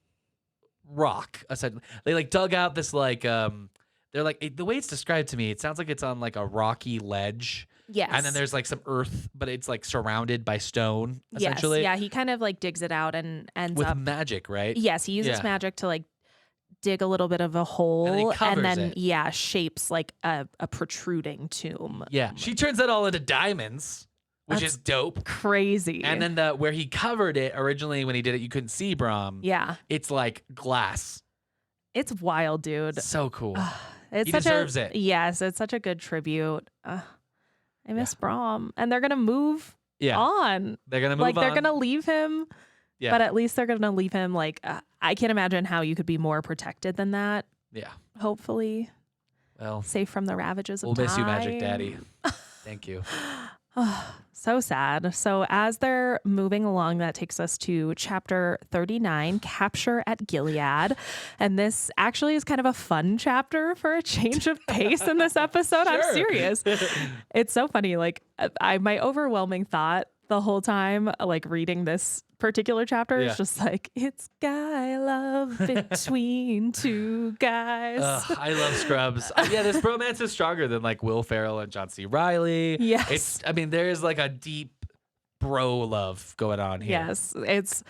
Speaker 1: rock. Essentially, they like dug out this like they're like the way it's described to me, it sounds like it's on like a rocky ledge.
Speaker 3: Yes.
Speaker 1: And then there's like some earth, but it's like surrounded by stone, essentially.
Speaker 3: Yes. Yeah. He kind of like digs it out and ends
Speaker 1: With
Speaker 3: up.
Speaker 1: magic, right?
Speaker 3: Yes. He uses
Speaker 1: Yeah.
Speaker 3: magic to like dig a little bit of a hole
Speaker 1: covers
Speaker 3: then
Speaker 1: it.
Speaker 3: shapes like a protruding tomb.
Speaker 1: Yeah. She turns that all into diamonds. which is dope.
Speaker 3: Crazy.
Speaker 1: And then where he covered it originally when he did it, you couldn't see Brom.
Speaker 3: Yeah.
Speaker 1: It's like glass.
Speaker 3: It's wild, dude.
Speaker 1: So cool.
Speaker 3: He
Speaker 1: deserves it.
Speaker 3: Yes, it's such a good tribute. I miss Brom. And they're going to move on.
Speaker 1: They're going to move on.
Speaker 3: They're going to leave him.
Speaker 1: Yeah.
Speaker 3: But at least they're going to leave him I can't imagine how you could be more protected than that.
Speaker 1: Yeah.
Speaker 3: Hopefully.
Speaker 1: Well,
Speaker 3: safe from the ravages of
Speaker 1: we'll
Speaker 3: time.
Speaker 1: miss you, Magic Daddy. Thank you.
Speaker 3: So sad. So as they're moving along, that takes us to chapter 39, Capture at Gilead. And this actually is kind of a fun chapter for a change of pace in this episode.
Speaker 1: Sure.
Speaker 3: I'm serious. It's so funny. My overwhelming thought the whole time, reading this particular chapter is just it's guy love between two guys.
Speaker 1: I love Scrubs. This bromance is stronger than Will Ferrell and John C. Reilly.
Speaker 3: Yes.
Speaker 1: There's a deep bro love going on here.
Speaker 3: Yes, it's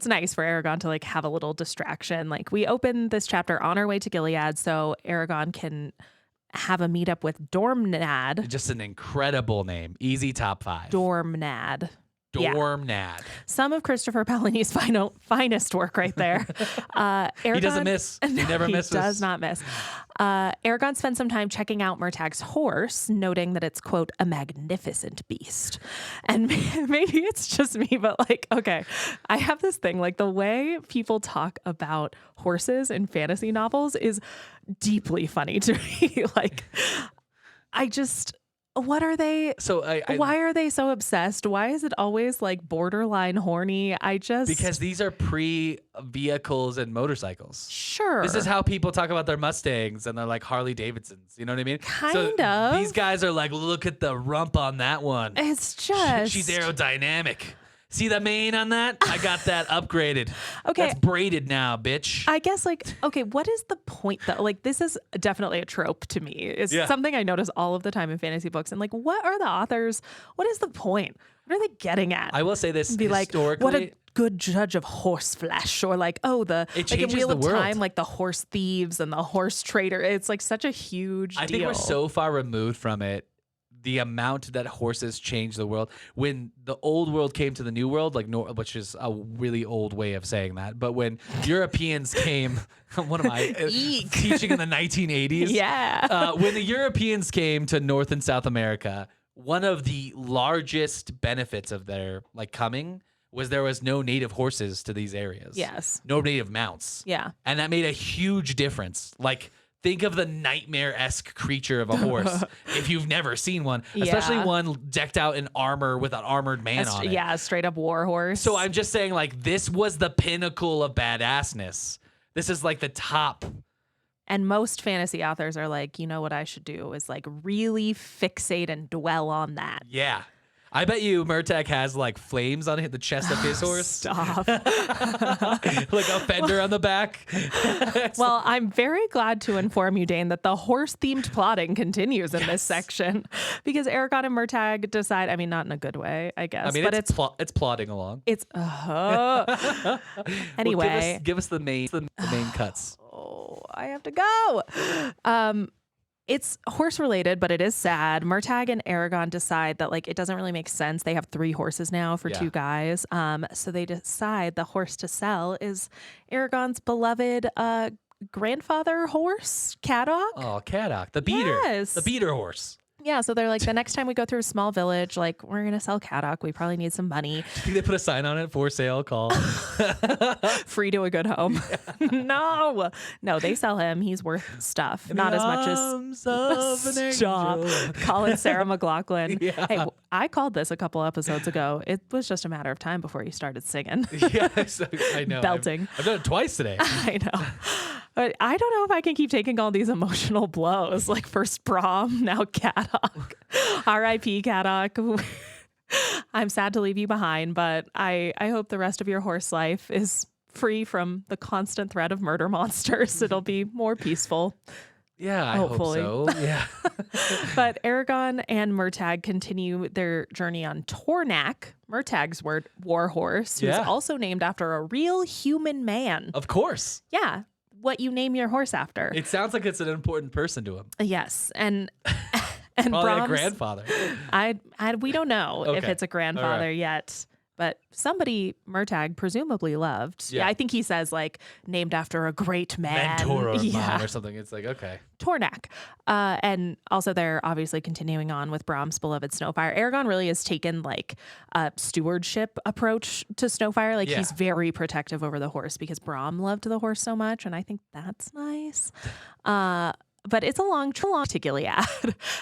Speaker 3: nice for Eragon to have a little distraction. We open this chapter on our way to Gilead, so Eragon can have a meetup with Dormnad.
Speaker 1: Just an incredible name. Easy top 5.
Speaker 3: Dormnad.
Speaker 1: Dormnad.
Speaker 3: Some of Christopher Paolini's finest work right there. Eragon,
Speaker 1: he doesn't miss. He never misses.
Speaker 3: He does not miss. Eragon spends some time checking out Murtagh's horse, noting that it's, quote, a magnificent beast. And maybe it's just me, but okay, I have this thing, the way people talk about horses in fantasy novels is deeply funny to me. What are they?
Speaker 1: So
Speaker 3: why are they so obsessed? Why is it always borderline horny?
Speaker 1: Because these are pre-vehicles and motorcycles.
Speaker 3: Sure.
Speaker 1: This is how people talk about their Mustangs and they're Harley Davidsons. You know what I mean?
Speaker 3: Kind of.
Speaker 1: These guys are look at the rump on that one.
Speaker 3: It's just
Speaker 1: she's aerodynamic. See the mane on that? I got that upgraded.
Speaker 3: Okay.
Speaker 1: That's braided now, bitch.
Speaker 3: I guess okay, what is the point though? This is definitely a trope to me. It's something I notice all of the time in fantasy books. And what are the authors? What is the point? What are they getting at?
Speaker 1: I will say this
Speaker 3: Be
Speaker 1: historically.
Speaker 3: What a good judge of horse flesh, or
Speaker 1: it changes
Speaker 3: in Wheel
Speaker 1: the
Speaker 3: of
Speaker 1: world.
Speaker 3: Time, the horse thieves and the horse trader. It's such a huge deal.
Speaker 1: I think we're so far removed from it. The amount that horses change the world. When the old world came to the new world, which is a really old way of saying that, but when Europeans came, what am I teaching in the 1980s?
Speaker 3: Yeah.
Speaker 1: When the Europeans came to North and South America, one of the largest benefits of their coming was there was no native horses to these areas.
Speaker 3: Yes.
Speaker 1: No native mounts.
Speaker 3: Yeah.
Speaker 1: And that made a huge difference. Think of the nightmare-esque creature of a horse if you've never seen one, especially one decked out in armor with an armored man on it.
Speaker 3: Yeah, straight up war horse.
Speaker 1: So I'm just saying, this was the pinnacle of badassness. This is the top.
Speaker 3: And most fantasy authors are you know what I should do is really fixate and dwell on that.
Speaker 1: Yeah. I bet you Murtagh has flames on the chest of his horse.
Speaker 3: Stop.
Speaker 1: A fender on the back.
Speaker 3: Well, I'm very glad to inform you, Dane, that the horse-themed plotting continues in this section because Eragon and Murtagh decide, not in a good way, I guess. But
Speaker 1: it's plodding along.
Speaker 3: It's anyway.
Speaker 1: Well, give us the main cuts.
Speaker 3: Oh, I have to go. It's horse related, but it is sad. Murtagh and Eragon decide that it doesn't really make sense. They have 3 horses now for 2 guys. So they decide the horse to sell is Eragon's beloved grandfather horse, Caddock.
Speaker 1: Oh, Caddock, the beater.
Speaker 3: Yes.
Speaker 1: The beater horse.
Speaker 3: Yeah, so they're the next time we go through a small village, we're going to sell Caddock. We probably need some money.
Speaker 1: Do you think they put a sign on it, for sale, call?
Speaker 3: Free to a good home. No, they sell him. He's worth stuff. Not as much as
Speaker 1: Stop.
Speaker 3: Colin Sarah McLachlan.
Speaker 1: Yeah.
Speaker 3: Hey, I called this a couple episodes ago. It was just a matter of time before you started singing.
Speaker 1: Yes, I know.
Speaker 3: Belting.
Speaker 1: I've done it twice today.
Speaker 3: I know. But I don't know if I can keep taking all these emotional blows. First Brom, now Caddock. R.I.P. Caddock. I'm sad to leave you behind, but I hope the rest of your horse life is free from the constant threat of murder monsters. It'll be more peaceful.
Speaker 1: Yeah, I
Speaker 3: Hopefully.
Speaker 1: hope so. Yeah.
Speaker 3: But Eragon and Murtagh continue their journey on Tornak, Murtagh's war horse, who's also named after a real human man.
Speaker 1: Of course.
Speaker 3: Yeah. What you name your horse after.
Speaker 1: It sounds like it's an important person to him.
Speaker 3: Yes. And And
Speaker 1: Probably a
Speaker 3: Brom's,
Speaker 1: grandfather.
Speaker 3: we don't know if
Speaker 1: Okay.
Speaker 3: it's a grandfather
Speaker 1: All right.
Speaker 3: yet, but somebody Murtagh presumably loved.
Speaker 1: Yeah.
Speaker 3: I think he says like named after a great man.
Speaker 1: Mentor of
Speaker 3: yeah.
Speaker 1: mine or something. It's like, okay.
Speaker 3: Tornak. And also they're obviously continuing on with Brom's beloved Snowfire. Eragon really has taken like a stewardship approach to Snowfire. Like
Speaker 1: Yeah.
Speaker 3: he's very protective over the horse because Brom loved the horse so much. And I think that's nice. But it's a long to Gilead,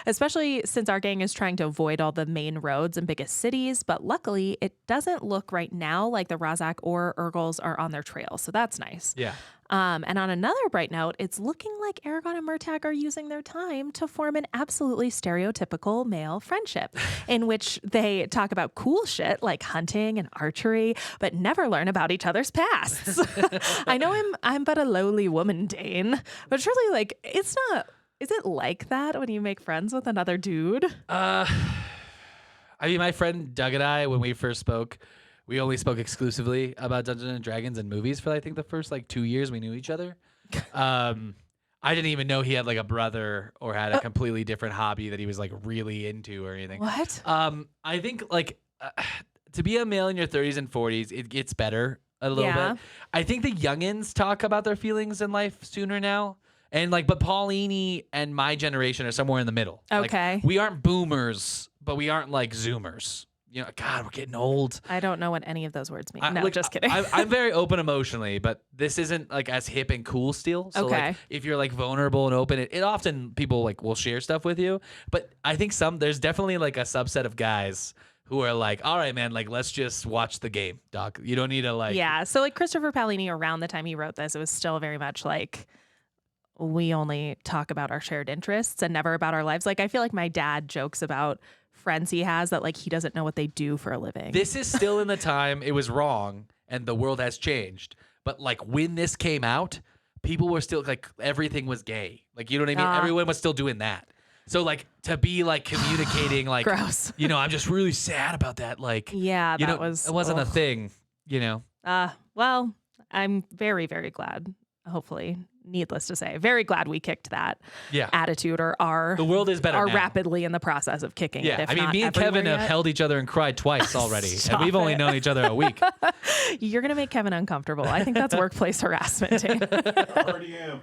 Speaker 3: especially since our gang is trying to avoid all the main roads and biggest cities. But luckily, it doesn't look right now like the Razak or Urgals are on their trail. So that's nice.
Speaker 1: Yeah.
Speaker 3: And on another bright note, it's looking like Eragon and Murtagh are using their time to form an absolutely stereotypical male friendship in which they talk about cool shit like hunting and archery, but never learn about each other's pasts. I know I'm but a lowly woman, Dane, but surely like it's not. Is it like that when you make friends with another dude?
Speaker 1: I mean, my friend Doug and I, when we first spoke, we only spoke exclusively about Dungeons and Dragons and movies for I think the first like 2 years we knew each other. I didn't even know he had like a brother or had a completely different hobby that he was like really into or anything.
Speaker 3: What?
Speaker 1: I think like to be a male in your 30s and 40s, it gets better a little bit. I think the youngins talk about their feelings in life sooner now. And like, but Paolini and my generation are somewhere in the middle.
Speaker 3: Okay.
Speaker 1: Like, we aren't boomers, but we aren't like zoomers. You know, God, we're getting old.
Speaker 3: I don't know what any of those words mean. No, just kidding.
Speaker 1: I'm very open emotionally, but this isn't like as hip and cool still. So
Speaker 3: Okay.
Speaker 1: like, if you're like vulnerable and open, it often people like will share stuff with you. But I think there's definitely like a subset of guys who are like, all right, man, like let's just watch the game, doc. You don't need to like.
Speaker 3: Yeah. So like Christopher Paolini, around the time he wrote this, it was still very much like we only talk about our shared interests and never about our lives. Like I feel like my dad jokes about friends he has that like he doesn't know what they do for a living.
Speaker 1: This is still in the time it was wrong and the world has changed. But like when this came out, people were still like everything was gay. Like you know what I mean? Everyone was still doing that. So like to be like communicating like
Speaker 3: Gross.
Speaker 1: You know, I'm just really sad about that. Like
Speaker 3: Yeah,
Speaker 1: you
Speaker 3: that
Speaker 1: know,
Speaker 3: was
Speaker 1: it wasn't a
Speaker 3: ugh.
Speaker 1: thing, you know.
Speaker 3: Well, I'm very, very glad. Hopefully, needless to say, very glad we kicked that
Speaker 1: Yeah.
Speaker 3: attitude or are
Speaker 1: The world is better
Speaker 3: are
Speaker 1: now.
Speaker 3: rapidly in the process of kicking it.
Speaker 1: Yeah,
Speaker 3: If
Speaker 1: I mean,
Speaker 3: not
Speaker 1: me and Kevin
Speaker 3: everywhere
Speaker 1: have
Speaker 3: yet.
Speaker 1: held each other and cried twice already,
Speaker 3: Stop
Speaker 1: and we've only
Speaker 3: it.
Speaker 1: known each other a week.
Speaker 3: You're gonna make Kevin uncomfortable. I think that's workplace harassment. Dane.
Speaker 2: Already am.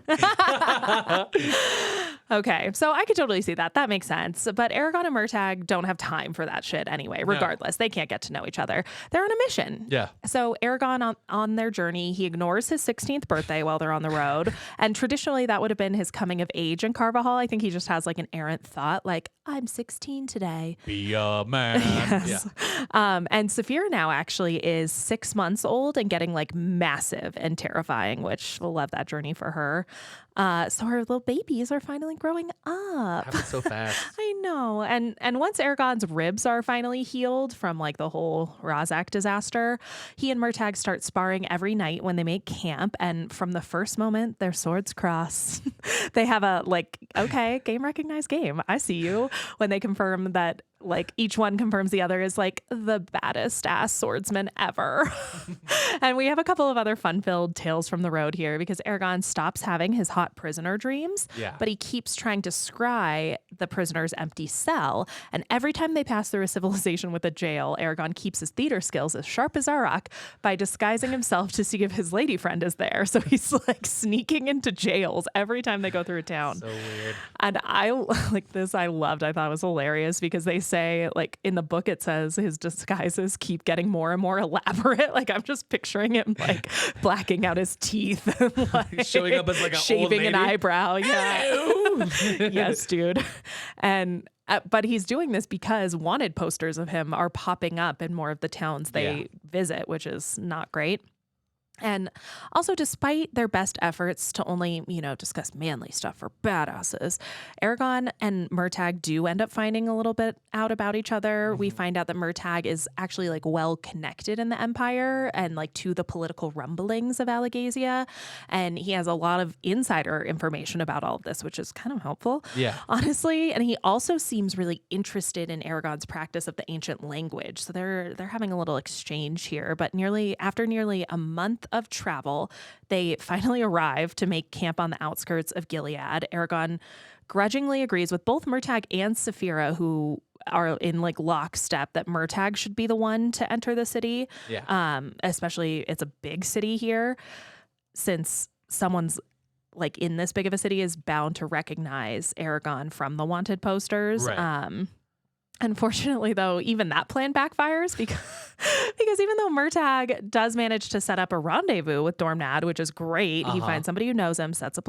Speaker 3: Okay, so I could totally see that. That makes sense. But Eragon and Murtagh don't have time for that shit anyway. Regardless, they can't get to know each other. They're on a mission.
Speaker 1: Yeah.
Speaker 3: So Eragon on their journey, he ignores his 16th birthday while they're on the road. And traditionally that would have been his coming of age in Carvajal. I think he just has like an errant thought like, I'm 16 today.
Speaker 1: Be a man.
Speaker 3: Yes.
Speaker 1: Yeah.
Speaker 3: And Saphira now actually is 6 months old and getting like massive and terrifying, which we'll love that journey for her. So her little babies are finally growing up.
Speaker 1: Happened so fast.
Speaker 3: I know. And once Eragon's ribs are finally healed from like the whole Razak disaster, he and Murtagh start sparring every night when they make camp. And from the first moment their swords cross, they have a like, okay, game recognized game. I see you. When they confirm that like each one confirms the other is like the baddest ass swordsman ever. And we have a couple of other fun-filled tales from the road here because Eragon stops having his hot prisoner dreams,
Speaker 1: Yeah.
Speaker 3: but he keeps trying to scry the prisoner's empty cell. And every time they pass through a civilization with a jail, Eragon keeps his theater skills as sharp as Arak by disguising himself to see if his lady friend is there. So he's like sneaking into jails every time they go through a town.
Speaker 1: So weird.
Speaker 3: And I like this, I loved, I thought it was hilarious because they say, like in the book, it says his disguises keep getting more and more elaborate. Like I'm just picturing him like blacking out his teeth, and, like,
Speaker 1: Showing up as, like, an old
Speaker 3: shaving an
Speaker 1: lady?
Speaker 3: eyebrow. Yeah. Yes, dude. And but he's doing this because wanted posters of him are popping up in more of the towns they visit, which is not great. And also, despite their best efforts to only, you know, discuss manly stuff for badasses, Eragon and Murtagh do end up finding a little bit out about each other. We find out that Murtagh is actually like well connected in the Empire and like to the political rumblings of Alagasia. And he has a lot of insider information about all of this, which is kind of helpful.
Speaker 1: Yeah.
Speaker 3: Honestly. And he also seems really interested in Eragon's practice of the ancient language. So they're having a little exchange here. But after nearly a month of travel, they finally arrive to make camp on the outskirts of Gilead. Eragon grudgingly agrees with both Murtagh and Saphira, who are in like lockstep, that Murtagh should be the one to enter the city.
Speaker 1: Yeah.
Speaker 3: Especially it's a big city here, since someone's like in this big of a city is bound to recognize Eragon from the wanted posters.
Speaker 1: Right.
Speaker 3: Unfortunately, though, even that plan backfires because even though Murtagh does manage to set up a rendezvous with Dormnad, which is great, he finds somebody who knows him, sets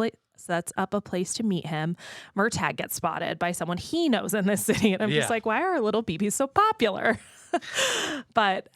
Speaker 3: up a place to meet him. Murtagh gets spotted by someone he knows in this city, and I'm just like, why are our little BBs so popular? But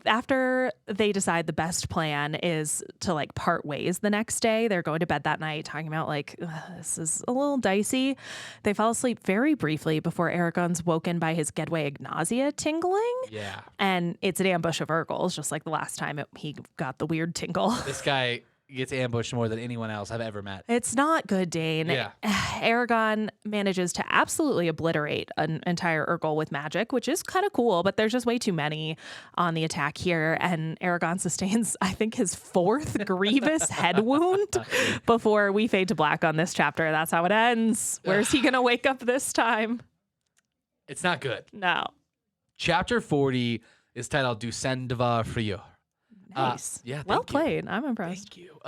Speaker 3: after they decide the best plan is to like part ways the next day, they're going to bed that night talking about like, this is a little dicey. They fall asleep very briefly before Eragon's woken by his Gedway nausea tingling.
Speaker 1: Yeah.
Speaker 3: And it's an ambush of Urgles, just like the last time he got the weird tingle.
Speaker 1: This guy gets ambushed more than anyone else I've ever met.
Speaker 3: It's not good, Dane.
Speaker 1: Yeah.
Speaker 3: Eragon manages to absolutely obliterate an entire Urgle with magic, which is kind of cool, but there's just way too many on the attack here. And Eragon sustains, I think, his 4th grievous head wound before we fade to black on this chapter. That's how it ends. Where's he going to wake up this time?
Speaker 1: It's not good.
Speaker 3: No.
Speaker 1: Chapter 40 is titled Du Sendva Frieur.
Speaker 3: Nice.
Speaker 1: Yeah.
Speaker 3: Well
Speaker 1: Thank you.
Speaker 3: played. I'm impressed.
Speaker 1: Thank you.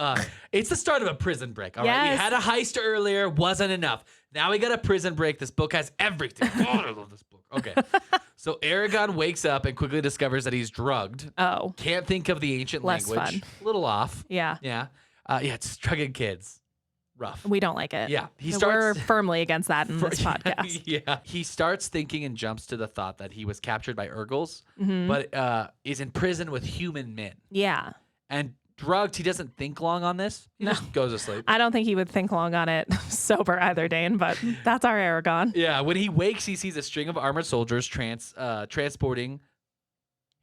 Speaker 1: It's the start of a prison break. All right. We
Speaker 3: Yes.
Speaker 1: had a heist earlier. Wasn't enough. Now we got a prison break. This book has everything. God, I love this book. Okay. So Eragon wakes up and quickly discovers that he's drugged.
Speaker 3: Oh,
Speaker 1: Can't think of the ancient
Speaker 3: Less
Speaker 1: language.
Speaker 3: fun.
Speaker 1: A little off.
Speaker 3: yeah.
Speaker 1: Yeah. It's drugging kids. Rough.
Speaker 3: We don't like it.
Speaker 1: Yeah. He
Speaker 3: We're
Speaker 1: starts.
Speaker 3: firmly against that in this podcast.
Speaker 1: Yeah. He starts thinking and jumps to the thought that he was captured by Urgles,
Speaker 3: Mhm.
Speaker 1: but is in prison with human men.
Speaker 3: Yeah.
Speaker 1: And drugged, he doesn't think long on this. He just goes to sleep.
Speaker 3: I don't think he would think long on it sober either, Dane, but that's our Eragon.
Speaker 1: Yeah, when he wakes, he sees a string of armored soldiers transporting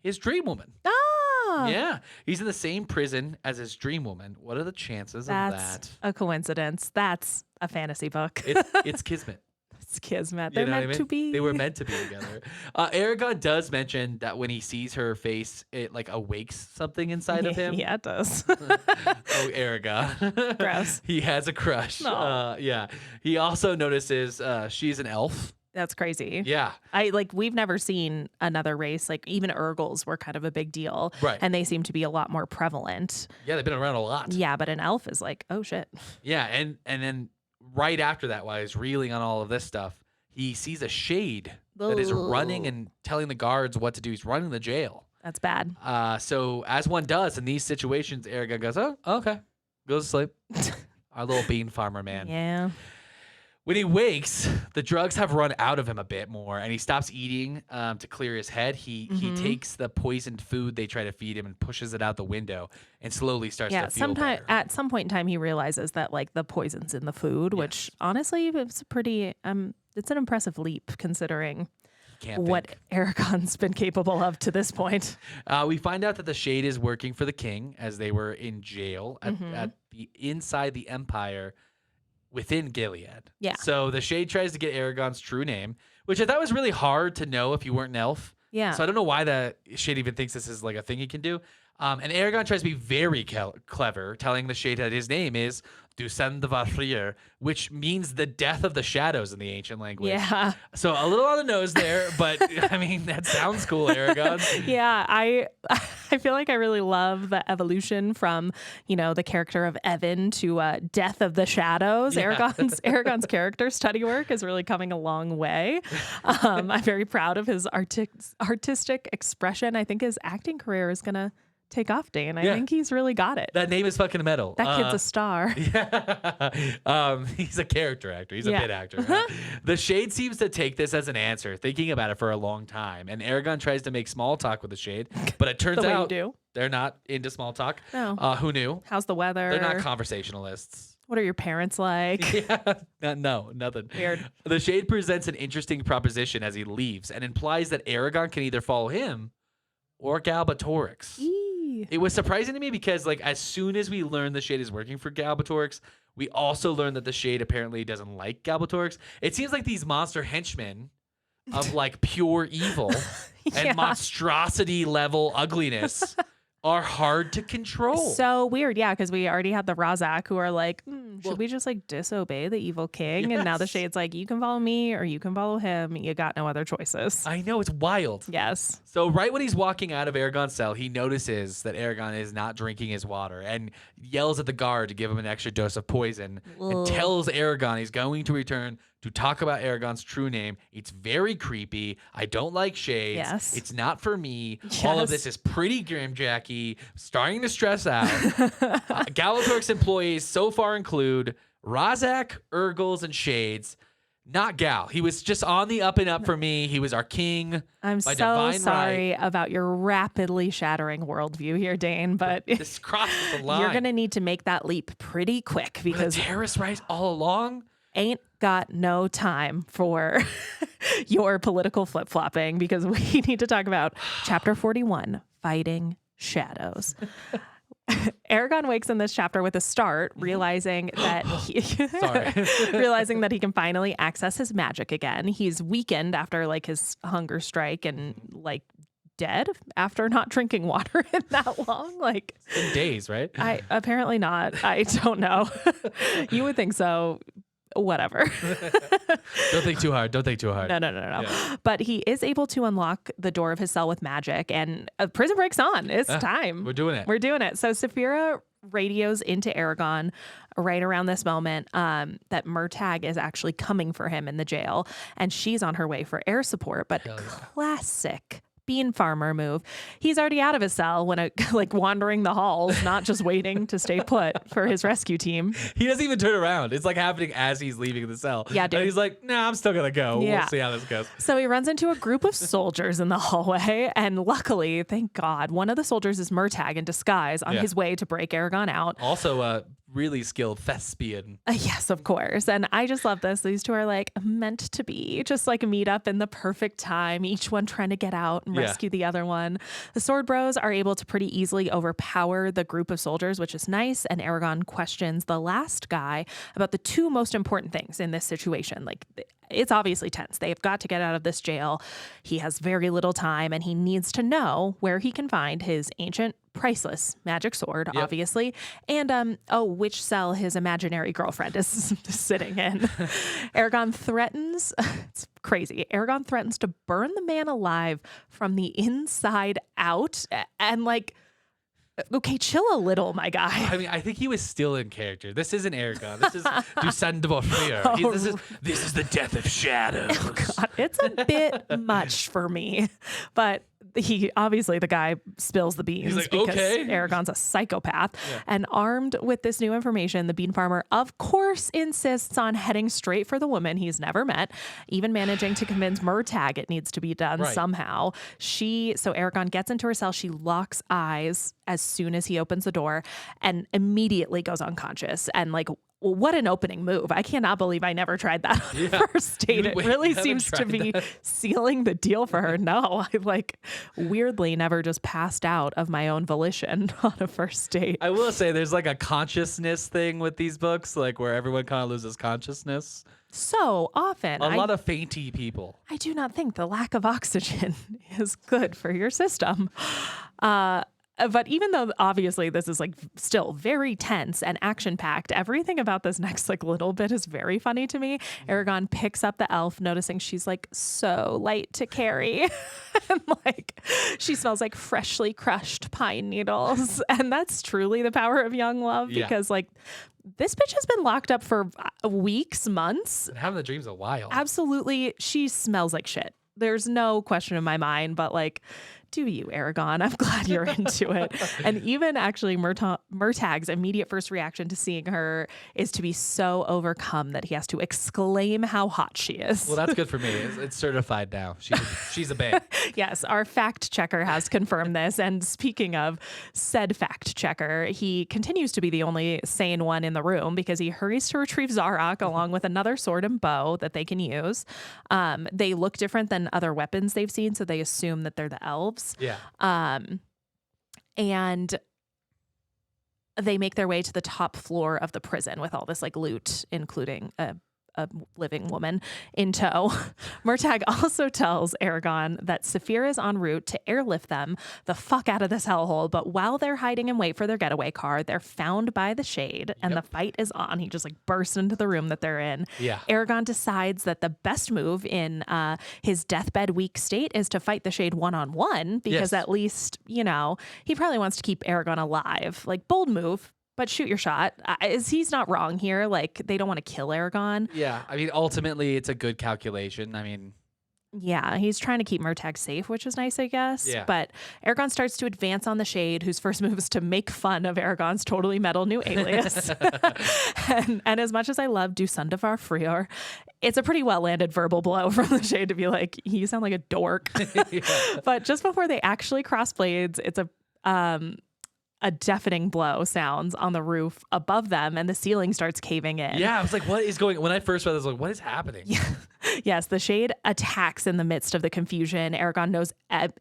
Speaker 1: his dream woman.
Speaker 3: Ah,
Speaker 1: Yeah, he's in the same prison as his dream woman. What are the chances
Speaker 3: that's
Speaker 1: of that?
Speaker 3: a coincidence. That's a fantasy book.
Speaker 1: It's kismet.
Speaker 3: It's kismet.
Speaker 1: You
Speaker 3: They're
Speaker 1: know what I
Speaker 3: meant
Speaker 1: mean?
Speaker 3: to be.
Speaker 1: They were meant to be together. Eragon does mention that when he sees her face, it like awakes something inside of him.
Speaker 3: Yeah, it does.
Speaker 1: Oh, Eragon.
Speaker 3: Gross.
Speaker 1: He has a crush.
Speaker 3: No.
Speaker 1: Yeah. He also notices she's an elf.
Speaker 3: That's crazy.
Speaker 1: Yeah.
Speaker 3: We've never seen another race. Like even Urgles were kind of a big deal.
Speaker 1: Right.
Speaker 3: And they seem to be a lot more prevalent.
Speaker 1: Yeah, they've been around a lot.
Speaker 3: Yeah, but an elf is like, oh shit.
Speaker 1: Yeah, and then right after that, while he's reeling on all of this stuff, he sees a shade that is running and telling the guards what to do. He's running the jail.
Speaker 3: That's bad.
Speaker 1: So as one does in these situations, Eragon goes, oh, okay. Goes to sleep. Our little bean farmer man.
Speaker 3: Yeah.
Speaker 1: When he wakes, the drugs have run out of him a bit more, and he stops eating to clear his head. He takes the poisoned food they try to feed him and pushes it out the window and slowly starts to feel better.
Speaker 3: At some point in time he realizes that like the poison's in the food, which honestly it's pretty it's an impressive leap considering
Speaker 1: Can't
Speaker 3: what
Speaker 1: think.
Speaker 3: Eragon's been capable of to this point.
Speaker 1: We find out that the Shade is working for the king as they were in jail at the inside the Empire within Gilead.
Speaker 3: Yeah.
Speaker 1: So the Shade tries to get Eragon's true name, which I thought was really hard to know if you weren't an elf.
Speaker 3: Yeah.
Speaker 1: So I don't know why the Shade even thinks this is like a thing he can do. And Eragon tries to be very clever, telling the Shade that his name is Du Sendva Frieur, which means the death of the shadows in the ancient language.
Speaker 3: Yeah.
Speaker 1: So a little on the nose there, but I mean, that sounds cool, Eragon.
Speaker 3: Yeah, I feel like I really love the evolution from, the character of Evan to Death of the Shadows.
Speaker 1: Yeah.
Speaker 3: Eragon's character study work is really coming a long way. I'm very proud of his artistic expression. I think his acting career is going to take off, Dane. I think he's really got it.
Speaker 1: That name is fucking metal.
Speaker 3: That kid's a star.
Speaker 1: Yeah. He's a character actor. He's a bit actor. The Shade seems to take this as an answer, thinking about it for a long time. And Eragon tries to make small talk with the Shade, but it turns
Speaker 3: The way you
Speaker 1: out
Speaker 3: do.
Speaker 1: they're not into small talk.
Speaker 3: No.
Speaker 1: Who knew?
Speaker 3: How's the weather?
Speaker 1: They're not conversationalists.
Speaker 3: What are your parents like?
Speaker 1: Yeah, no, nothing.
Speaker 3: Weird.
Speaker 1: The Shade presents an interesting proposition as he leaves and implies that Eragon can either follow him or Galbatorix. It was surprising to me because, like, as soon as we learned the Shade is working for Galbatorix, we also learned that the Shade apparently doesn't like Galbatorix. It seems like these monster henchmen of, like, pure evil and monstrosity level ugliness are hard to control.
Speaker 3: So weird, yeah, because we already had the Razak who are like, should we just like disobey the evil king? And now the
Speaker 1: Yes.
Speaker 3: Shade's like, you can follow me or you can follow him. You got no other choices.
Speaker 1: I know, it's wild.
Speaker 3: Yes.
Speaker 1: So right when he's walking out of Eragon's cell, he notices that Eragon is not drinking his water and yells at the guard to give him an extra dose of poison and tells Eragon he's going to return to talk about Eragon's true name. It's very creepy. I don't like shades.
Speaker 3: Yes.
Speaker 1: It's not for me. All of
Speaker 3: Yes.
Speaker 1: this is pretty grim, Jacqui. Starting to stress out. Galatork's employees so far include Razak, Urgles, and Shades. Not Gal. He was just on the up and up for me. He was our king.
Speaker 3: I'm
Speaker 1: by
Speaker 3: so
Speaker 1: divine
Speaker 3: sorry
Speaker 1: right.
Speaker 3: about your rapidly shattering worldview here, Dane, but
Speaker 1: This crosses the line.
Speaker 3: you're going to need to make that leap pretty quick
Speaker 1: Were the
Speaker 3: because
Speaker 1: terrorist right all along?
Speaker 3: ain't got no time for your political flip-flopping because we need to talk about chapter 41, Fighting Shadows. Eragon wakes in this chapter with a start, realizing that realizing that he can finally access his magic again. He's weakened after like his hunger strike and like dead after not drinking water in that long. Like
Speaker 1: In days, right?
Speaker 3: I apparently not. I don't know. You would think so. Whatever.
Speaker 1: Don't think too hard. Don't think too hard.
Speaker 3: No.
Speaker 1: Yeah.
Speaker 3: But he is able to unlock the door of his cell with magic, and prison break's on. It's time.
Speaker 1: We're doing it.
Speaker 3: We're doing it. So Saphira radios into Eragon right around this moment that Murtagh is actually coming for him in the jail, and she's on her way for air support. But classic bean farmer move. He's already out of his cell when like wandering the halls, not just waiting to stay put for his rescue team.
Speaker 1: He doesn't even turn around. It's like happening as he's leaving the cell.
Speaker 3: Yeah, dude.
Speaker 1: And he's like, nah, I'm still going to go.
Speaker 3: Yeah.
Speaker 1: We'll see how this goes.
Speaker 3: So he runs into a group of soldiers in the hallway, and luckily, thank God, one of the soldiers is Murtagh in disguise on his way to break Eragon out.
Speaker 1: Also, a really skilled thespian.
Speaker 3: Yes, of course. And I just love this. These two are like meant to be, just like meet up in the perfect time, each one trying to get out and rescue the other one. The sword bros are able to pretty easily overpower the group of soldiers, which is nice. And Eragon questions the last guy about the two most important things in this situation. Like, it's obviously tense. They've got to get out of this jail. He has very little time, and he needs to know where he can find his ancient, priceless magic sword, obviously, and which cell his imaginary girlfriend is sitting in. Eragon threatens, it's crazy. Eragon threatens to burn the man alive from the inside out, and like, okay, chill a little, my guy.
Speaker 1: I mean, I think he was still in character. This isn't Eragon. This is Du Sang de Fear. This is the death of shadows.
Speaker 3: Oh, God, it's a bit much for me, but he obviously, the guy spills the beans
Speaker 1: like,
Speaker 3: because
Speaker 1: okay.
Speaker 3: Eragon's a psychopath. And armed with this new information, the bean farmer, of course, insists on heading straight for the woman he's never met, even managing to convince Murtagh it needs to be done somehow. So Eragon gets into her cell. She locks eyes as soon as he opens the door and immediately goes unconscious. And like, what an opening move. I cannot believe I never tried that on the first date. It really seems to be sealing the deal for her. No, I like weirdly never just passed out of my own volition on a first date.
Speaker 1: I will say there's like a consciousness thing with these books, like where everyone kind of loses consciousness.
Speaker 3: So often.
Speaker 1: A lot of fainty people.
Speaker 3: I do not think the lack of oxygen is good for your system. But even though obviously this is like still very tense and action packed, everything about this next like little bit is very funny to me. Eragon picks up the elf, noticing she's like so light to carry. And like she smells like freshly crushed pine needles. And that's truly the power of young love because like this bitch has been locked up for weeks, months.
Speaker 1: And having the dreams a while.
Speaker 3: Absolutely. She smells like shit. There's no question in my mind, but like, do you, Eragon? I'm glad you're into it. And even actually Murtagh's immediate first reaction to seeing her is to be so overcome that he has to exclaim how hot she is.
Speaker 1: Well, that's good for me. It's certified now. She's a babe.
Speaker 3: Yes, our fact checker has confirmed this. And speaking of said fact checker, he continues to be the only sane one in the room because he hurries to retrieve Zarok along with another sword and bow that they can use. They look different than other weapons they've seen, so they assume that they're the elves.
Speaker 1: Yeah.
Speaker 3: And they make their way to the top floor of the prison with all this like loot, including a a living woman in tow. Murtagh also tells Eragon that Saphira is en route to airlift them the fuck out of this hellhole. But while they're hiding and wait for their getaway car, they're found by the Shade and the fight is on. He just like bursts into the room that they're in.
Speaker 1: Yeah.
Speaker 3: Eragon decides that the best move in his deathbed weak state is to fight the Shade one-on-one because at least, you know, he probably wants to keep Eragon alive. Like, bold move, but shoot your shot. He's not wrong here. Like, they don't want to kill Eragon.
Speaker 1: Yeah. I mean, ultimately, it's a good calculation. I mean,
Speaker 3: yeah, he's trying to keep Murtagh safe, which is nice, I guess.
Speaker 1: Yeah.
Speaker 3: But Eragon starts to advance on the Shade, whose first move is to make fun of Eragon's totally metal new alias. and as much as I love Du Sundavar Frior, it's a pretty well-landed verbal blow from the Shade to be like, you sound like a dork. But just before they actually cross blades, it's a deafening blow sounds on the roof above them, and the ceiling starts caving in.
Speaker 1: yeah, I was like, what is going on? When I first read this, I was like, what is happening?
Speaker 3: Yes, the Shade attacks in the midst of the confusion. Eragon knows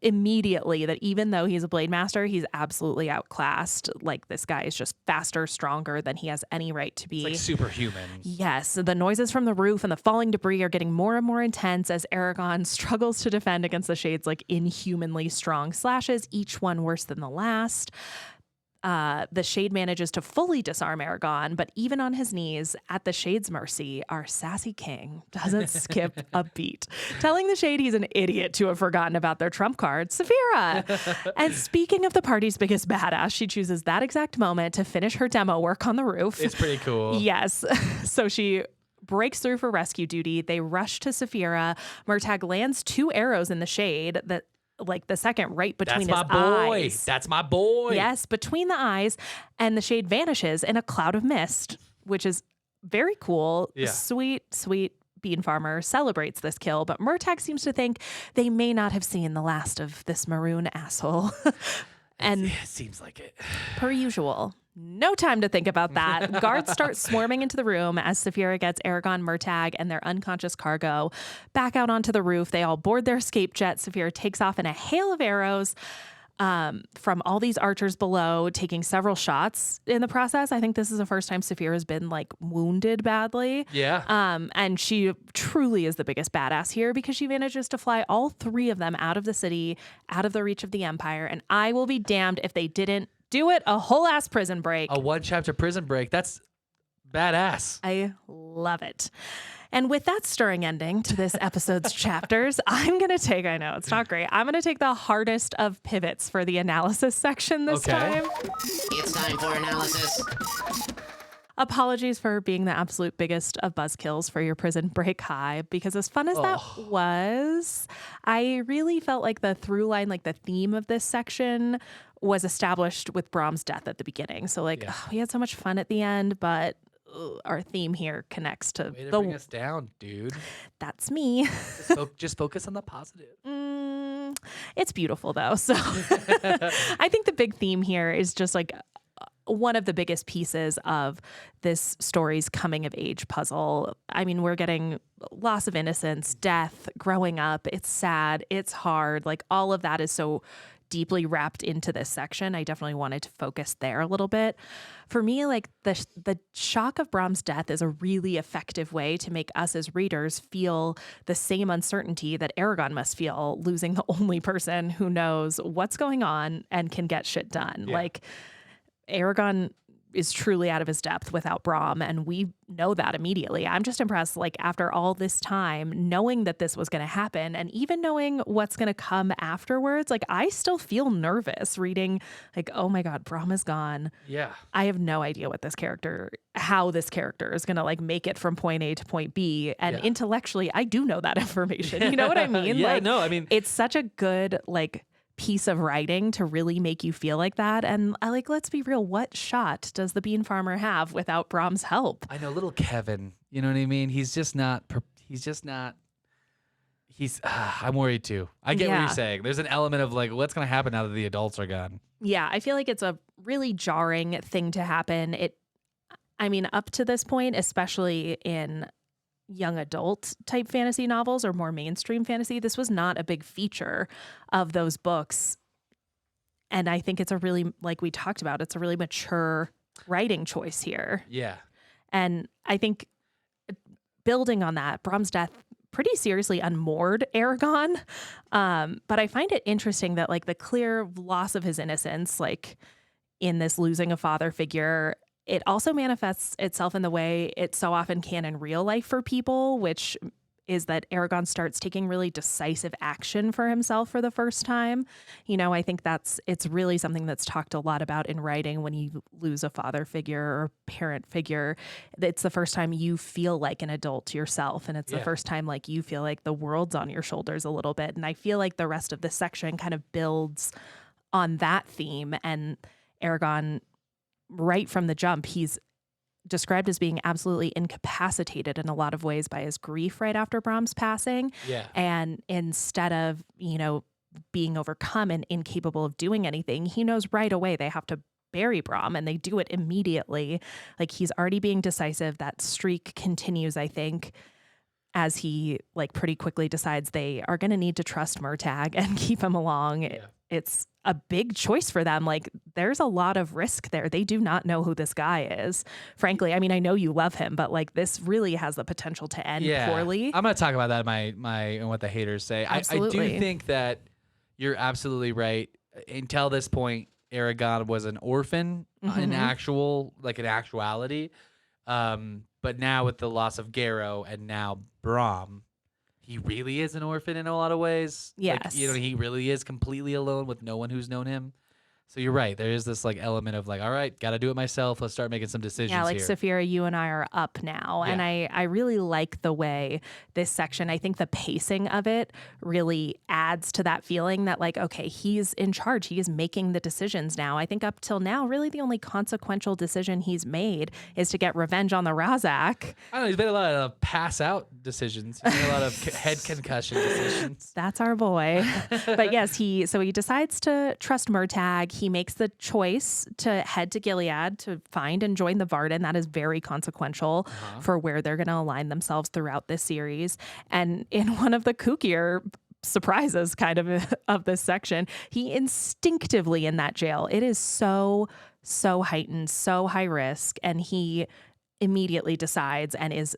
Speaker 3: immediately that even though he's a blade master, he's absolutely outclassed. Like, this guy is just faster, stronger than he has any right to be.
Speaker 1: It's like superhuman.
Speaker 3: Yes, the noises from the roof and the falling debris are getting more and more intense as Eragon struggles to defend against the Shade's like inhumanly strong slashes, each one worse than the last. The Shade manages to fully disarm Eragon, but even on his knees at the Shade's mercy, our sassy king doesn't skip a beat, telling the Shade he's an idiot to have forgotten about their trump card, Saphira. And speaking of the party's biggest badass, she chooses that exact moment to finish her demo work on the roof.
Speaker 1: It's pretty cool.
Speaker 3: Yes. So she breaks through for rescue duty. They rush to Saphira. Murtagh lands 2 arrows in the Shade that, like, the second right between his eyes.
Speaker 1: That's my boy.
Speaker 3: Yes, between the eyes, and the Shade vanishes in a cloud of mist, which is very cool.
Speaker 1: Yeah.
Speaker 3: Sweet, sweet bean farmer celebrates this kill, but Murtagh seems to think they may not have seen the last of this maroon asshole. And
Speaker 1: it seems like it.
Speaker 3: per usual, no time to think about that. Guards start swarming into the room as Saphira gets Eragon, Murtagh, and their unconscious cargo back out onto the roof. They all board their escape jet. Saphira takes off in a hail of arrows from all these archers below, taking several shots in the process. I think this is the first time Saphira has been like wounded badly.
Speaker 1: Yeah.
Speaker 3: And she truly is the biggest badass here because she manages to fly all 3 of them out of the city, out of the reach of the Empire. And I will be damned if they didn't do it a whole ass prison break.
Speaker 1: A 1-chapter prison break. That's badass.
Speaker 3: I love it. And with that stirring ending to this episode's chapters, I'm going to take, I know it's not great, I'm going to take the hardest of pivots for the analysis section this time.
Speaker 2: It's time for analysis.
Speaker 3: Apologies for being the absolute biggest of buzzkills for your prison break high, because as fun as that was, I really felt like the through line, like the theme of this section was established with Brom's death at the beginning. So like, we had so much fun at the end, but our theme here connects to
Speaker 1: Way to
Speaker 3: the...
Speaker 1: bring us down, dude.
Speaker 3: That's me.
Speaker 1: Just focus on the positive.
Speaker 3: It's beautiful though. So I think the big theme here is just like one of the biggest pieces of this story's coming of age puzzle. I mean, we're getting loss of innocence, death, growing up. It's sad. It's hard. Like all of that is so deeply wrapped into this section. I definitely wanted to focus there a little bit. For me, like the shock of Brom's death is a really effective way to make us as readers feel the same uncertainty that Eragon must feel, losing the only person who knows what's going on and can get shit done.
Speaker 1: Yeah.
Speaker 3: Like Eragon is truly out of his depth without Brom, and we know that immediately. I'm just impressed, like after all this time, knowing that this was going to happen and even knowing what's going to come afterwards, like I still feel nervous reading like, oh my God, Brom is gone.
Speaker 1: Yeah.
Speaker 3: I have no idea how this character is going to like make it from point A to point B. And intellectually, I do know that information. You know what I mean?
Speaker 1: Yeah,
Speaker 3: like,
Speaker 1: no, I mean,
Speaker 3: it's such a good, like, piece of writing to really make you feel like that. And I like, let's be real, what shot does the bean farmer have without Brom's help?
Speaker 1: I know little Kevin, you know what I mean? I'm worried too. I get what you're saying. There's an element of like, what's going to happen now that the adults are gone?
Speaker 3: Yeah, I feel like it's a really jarring thing to happen. Up to this point, especially in young adult type fantasy novels or more mainstream fantasy, this was not a big feature of those books. And I think it's a really, like we talked about, it's a really mature writing choice here.
Speaker 1: Yeah.
Speaker 3: And I think building on that, Brom's death pretty seriously unmoored Eragon. But I find it interesting that like the clear loss of his innocence, like in this losing a father figure, it also manifests itself in the way it so often can in real life for people, which is that Eragon starts taking really decisive action for himself for the first time. You know, I think it's really something that's talked a lot about in writing when you lose a father figure or parent figure. It's the first time you feel like an adult yourself. And it's the first time like you feel like the world's on your shoulders a little bit. And I feel like the rest of this section kind of builds on that theme. And Eragon, right from the jump, he's described as being absolutely incapacitated in a lot of ways by his grief right after Brom's passing.
Speaker 1: Yeah.
Speaker 3: And instead of, you know, being overcome and incapable of doing anything, he knows right away they have to bury Brom, and they do it immediately. Like he's already being decisive. That streak continues, I think, as he like pretty quickly decides they are going to need to trust Murtagh and keep him along.
Speaker 1: Yeah.
Speaker 3: It's a big choice for them. Like there's a lot of risk there. They do not know who this guy is. Frankly, I mean, I know you love him, but like this really has the potential to end poorly.
Speaker 1: I'm going to talk about that in my what the haters say. I do think that you're absolutely right. Until this point, Eragon was an orphan in actuality. But now with the loss of Garrow and now Brom, he really is an orphan in a lot of ways.
Speaker 3: Yes.
Speaker 1: Like, you know, he really is completely alone with no one who's known him. So you're right. There is this like element of like, all right, got to do it myself. Let's start making some decisions
Speaker 3: Yeah, like
Speaker 1: here.
Speaker 3: Saphira, you and I are up now.
Speaker 1: Yeah.
Speaker 3: And I really like the way this section, I think the pacing of it really adds to that feeling that like, okay, he's in charge. He is making the decisions now. I think up till now, really the only consequential decision he's made is to get revenge on the Razak.
Speaker 1: I don't know. He's made a lot of pass out decisions. He's made a lot of head concussion decisions.
Speaker 3: That's our boy. But yes, he decides to trust Murtagh. He makes the choice to head to Gilead to find and join the Varden. That is very consequential for where they're going to align themselves throughout this series. And in one of the kookier surprises kind of this section, he instinctively in that jail, it is so heightened, so high risk. And he immediately decides and is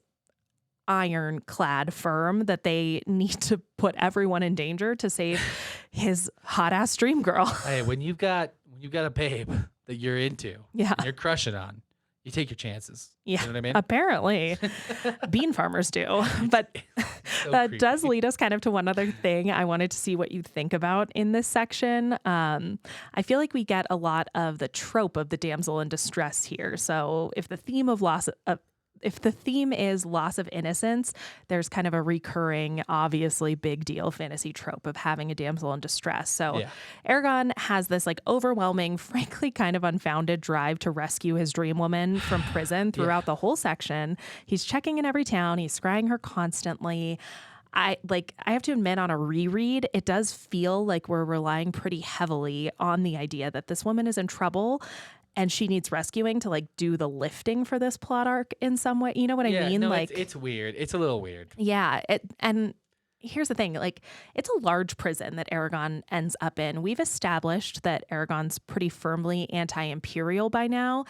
Speaker 3: ironclad firm that they need to put everyone in danger to save his hot ass dream girl.
Speaker 1: Hey, when you've got a babe that you're into,
Speaker 3: Yeah.
Speaker 1: and you're crushing on, you take your chances.
Speaker 3: Yeah,
Speaker 1: You know what I mean?
Speaker 3: apparently. Bean farmers do. But
Speaker 1: So
Speaker 3: that
Speaker 1: creepy.
Speaker 3: does lead us kind of to one other thing I wanted to see what you think about in this section. I feel like we get a lot of the trope of the damsel in distress here. So if the theme is loss of innocence, there's kind of a recurring, obviously big deal fantasy trope of having a damsel in distress. So Eragon has this like overwhelming, frankly kind of unfounded drive to rescue his dream woman from prison throughout the whole section. He's checking in every town. He's scrying her constantly. I have to admit, on a reread, it does feel like we're relying pretty heavily on the idea that this woman is in trouble and she needs rescuing to like do the lifting for this plot arc in some way. You know what I mean?
Speaker 1: No,
Speaker 3: like
Speaker 1: it's weird. It's a little weird.
Speaker 3: Yeah. And here's the thing, like it's a large prison that Eragon ends up in. We've established that Eragon's pretty firmly anti-imperial by now.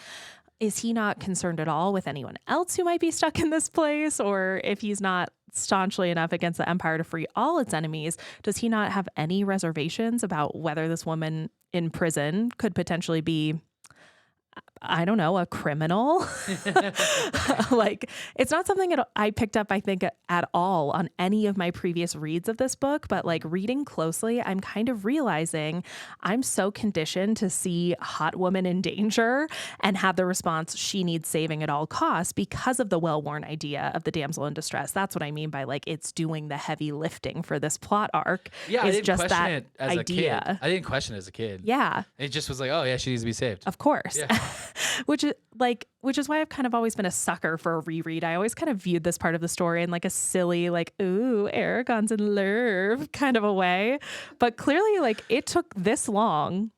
Speaker 3: Is he not concerned at all with anyone else who might be stuck in this place? Or if he's not staunchly enough against the Empire to free all its enemies, does he not have any reservations about whether this woman in prison could potentially be, I don't know, a criminal? Like, it's not something that I picked up, I think, at all on any of my previous reads of this book. But like reading closely, I'm kind of realizing I'm so conditioned to see hot woman in danger and have the response, she needs saving at all costs, because of the well-worn idea of the damsel in distress. That's what I mean by like it's doing the heavy lifting for this plot arc.
Speaker 1: Yeah, I didn't
Speaker 3: just
Speaker 1: question
Speaker 3: that
Speaker 1: it as
Speaker 3: idea.
Speaker 1: a kid. I didn't question it as a kid.
Speaker 3: Yeah.
Speaker 1: It just was like, oh yeah, she needs to be saved.
Speaker 3: Of course.
Speaker 1: Yeah.
Speaker 3: Which is why I've kind of always been a sucker for a reread. I always kind of viewed this part of the story in like a silly, like, ooh, Eragon's in love kind of a way. But clearly, like, it took this long,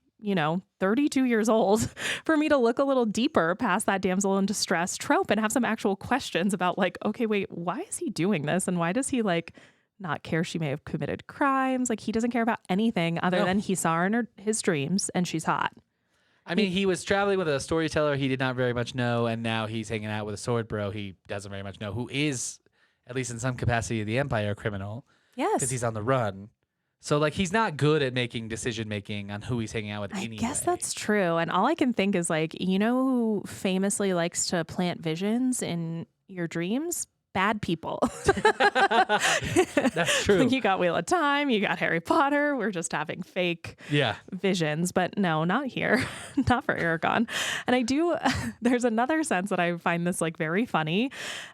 Speaker 3: 32 years old, for me to look a little deeper past that damsel in distress trope and have some actual questions about like, okay, wait, why is he doing this? And why does he like not care she may have committed crimes? Like, he doesn't care about anything other than he saw her in his dreams and she's hot.
Speaker 1: I mean, he was traveling with a storyteller he did not very much know, and now he's hanging out with a sword bro he doesn't very much know, who is at least in some capacity, the Empire criminal
Speaker 3: Yes.
Speaker 1: because he's on the run. So, like, he's not good at making decision-making on who he's hanging out with
Speaker 3: I
Speaker 1: anyway.
Speaker 3: guess that's true. And all I can think is like, you know who famously likes to plant visions in your dreams? Bad people.
Speaker 1: That's true.
Speaker 3: You got Wheel of Time, you got Harry Potter. We're just having fake
Speaker 1: Yeah.
Speaker 3: visions, but no, not here. Not for Eragon. And there's another sense that I find this like very funny.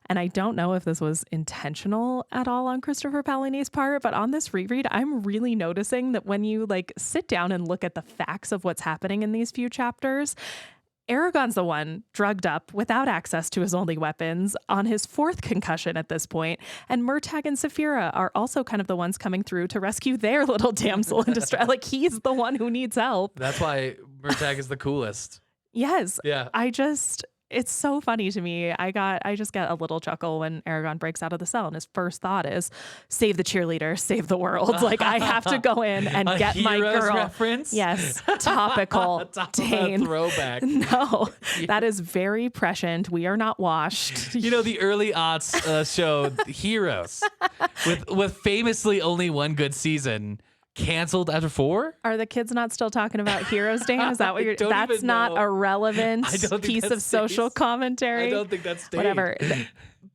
Speaker 3: And I don't know if this was intentional at all on Christopher Paolini's part, but on this reread, I'm really noticing that when you like sit down and look at the facts of what's happening in these few chapters, Eragon's the one drugged up without access to his only weapons on his 4th concussion at this point. And Murtagh and Saphira are also kind of the ones coming through to rescue their little damsel in distress. Like he's the one who needs help.
Speaker 1: That's why Murtagh is the coolest.
Speaker 3: Yes.
Speaker 1: Yeah.
Speaker 3: It's so funny to me. I just get a little chuckle when Eragon breaks out of the cell and his first thought is save the cheerleader, save the world. Like I have to go in and
Speaker 1: A
Speaker 3: get my
Speaker 1: Heroes
Speaker 3: girl.
Speaker 1: reference?
Speaker 3: Yes. Topical. Dane.
Speaker 1: Throwback.
Speaker 3: No, that is very prescient. We are not washed.
Speaker 1: You know, the early aughts show Heroes with famously only one good season canceled after 4.
Speaker 3: Are the kids not still talking about Heroes, Dane? Is that what you're?
Speaker 1: don't
Speaker 3: That's
Speaker 1: even
Speaker 3: not
Speaker 1: know.
Speaker 3: a relevant
Speaker 1: I don't think
Speaker 3: piece
Speaker 1: that
Speaker 3: of social
Speaker 1: stays.
Speaker 3: commentary.
Speaker 1: I don't think that's stayed.
Speaker 3: Whatever.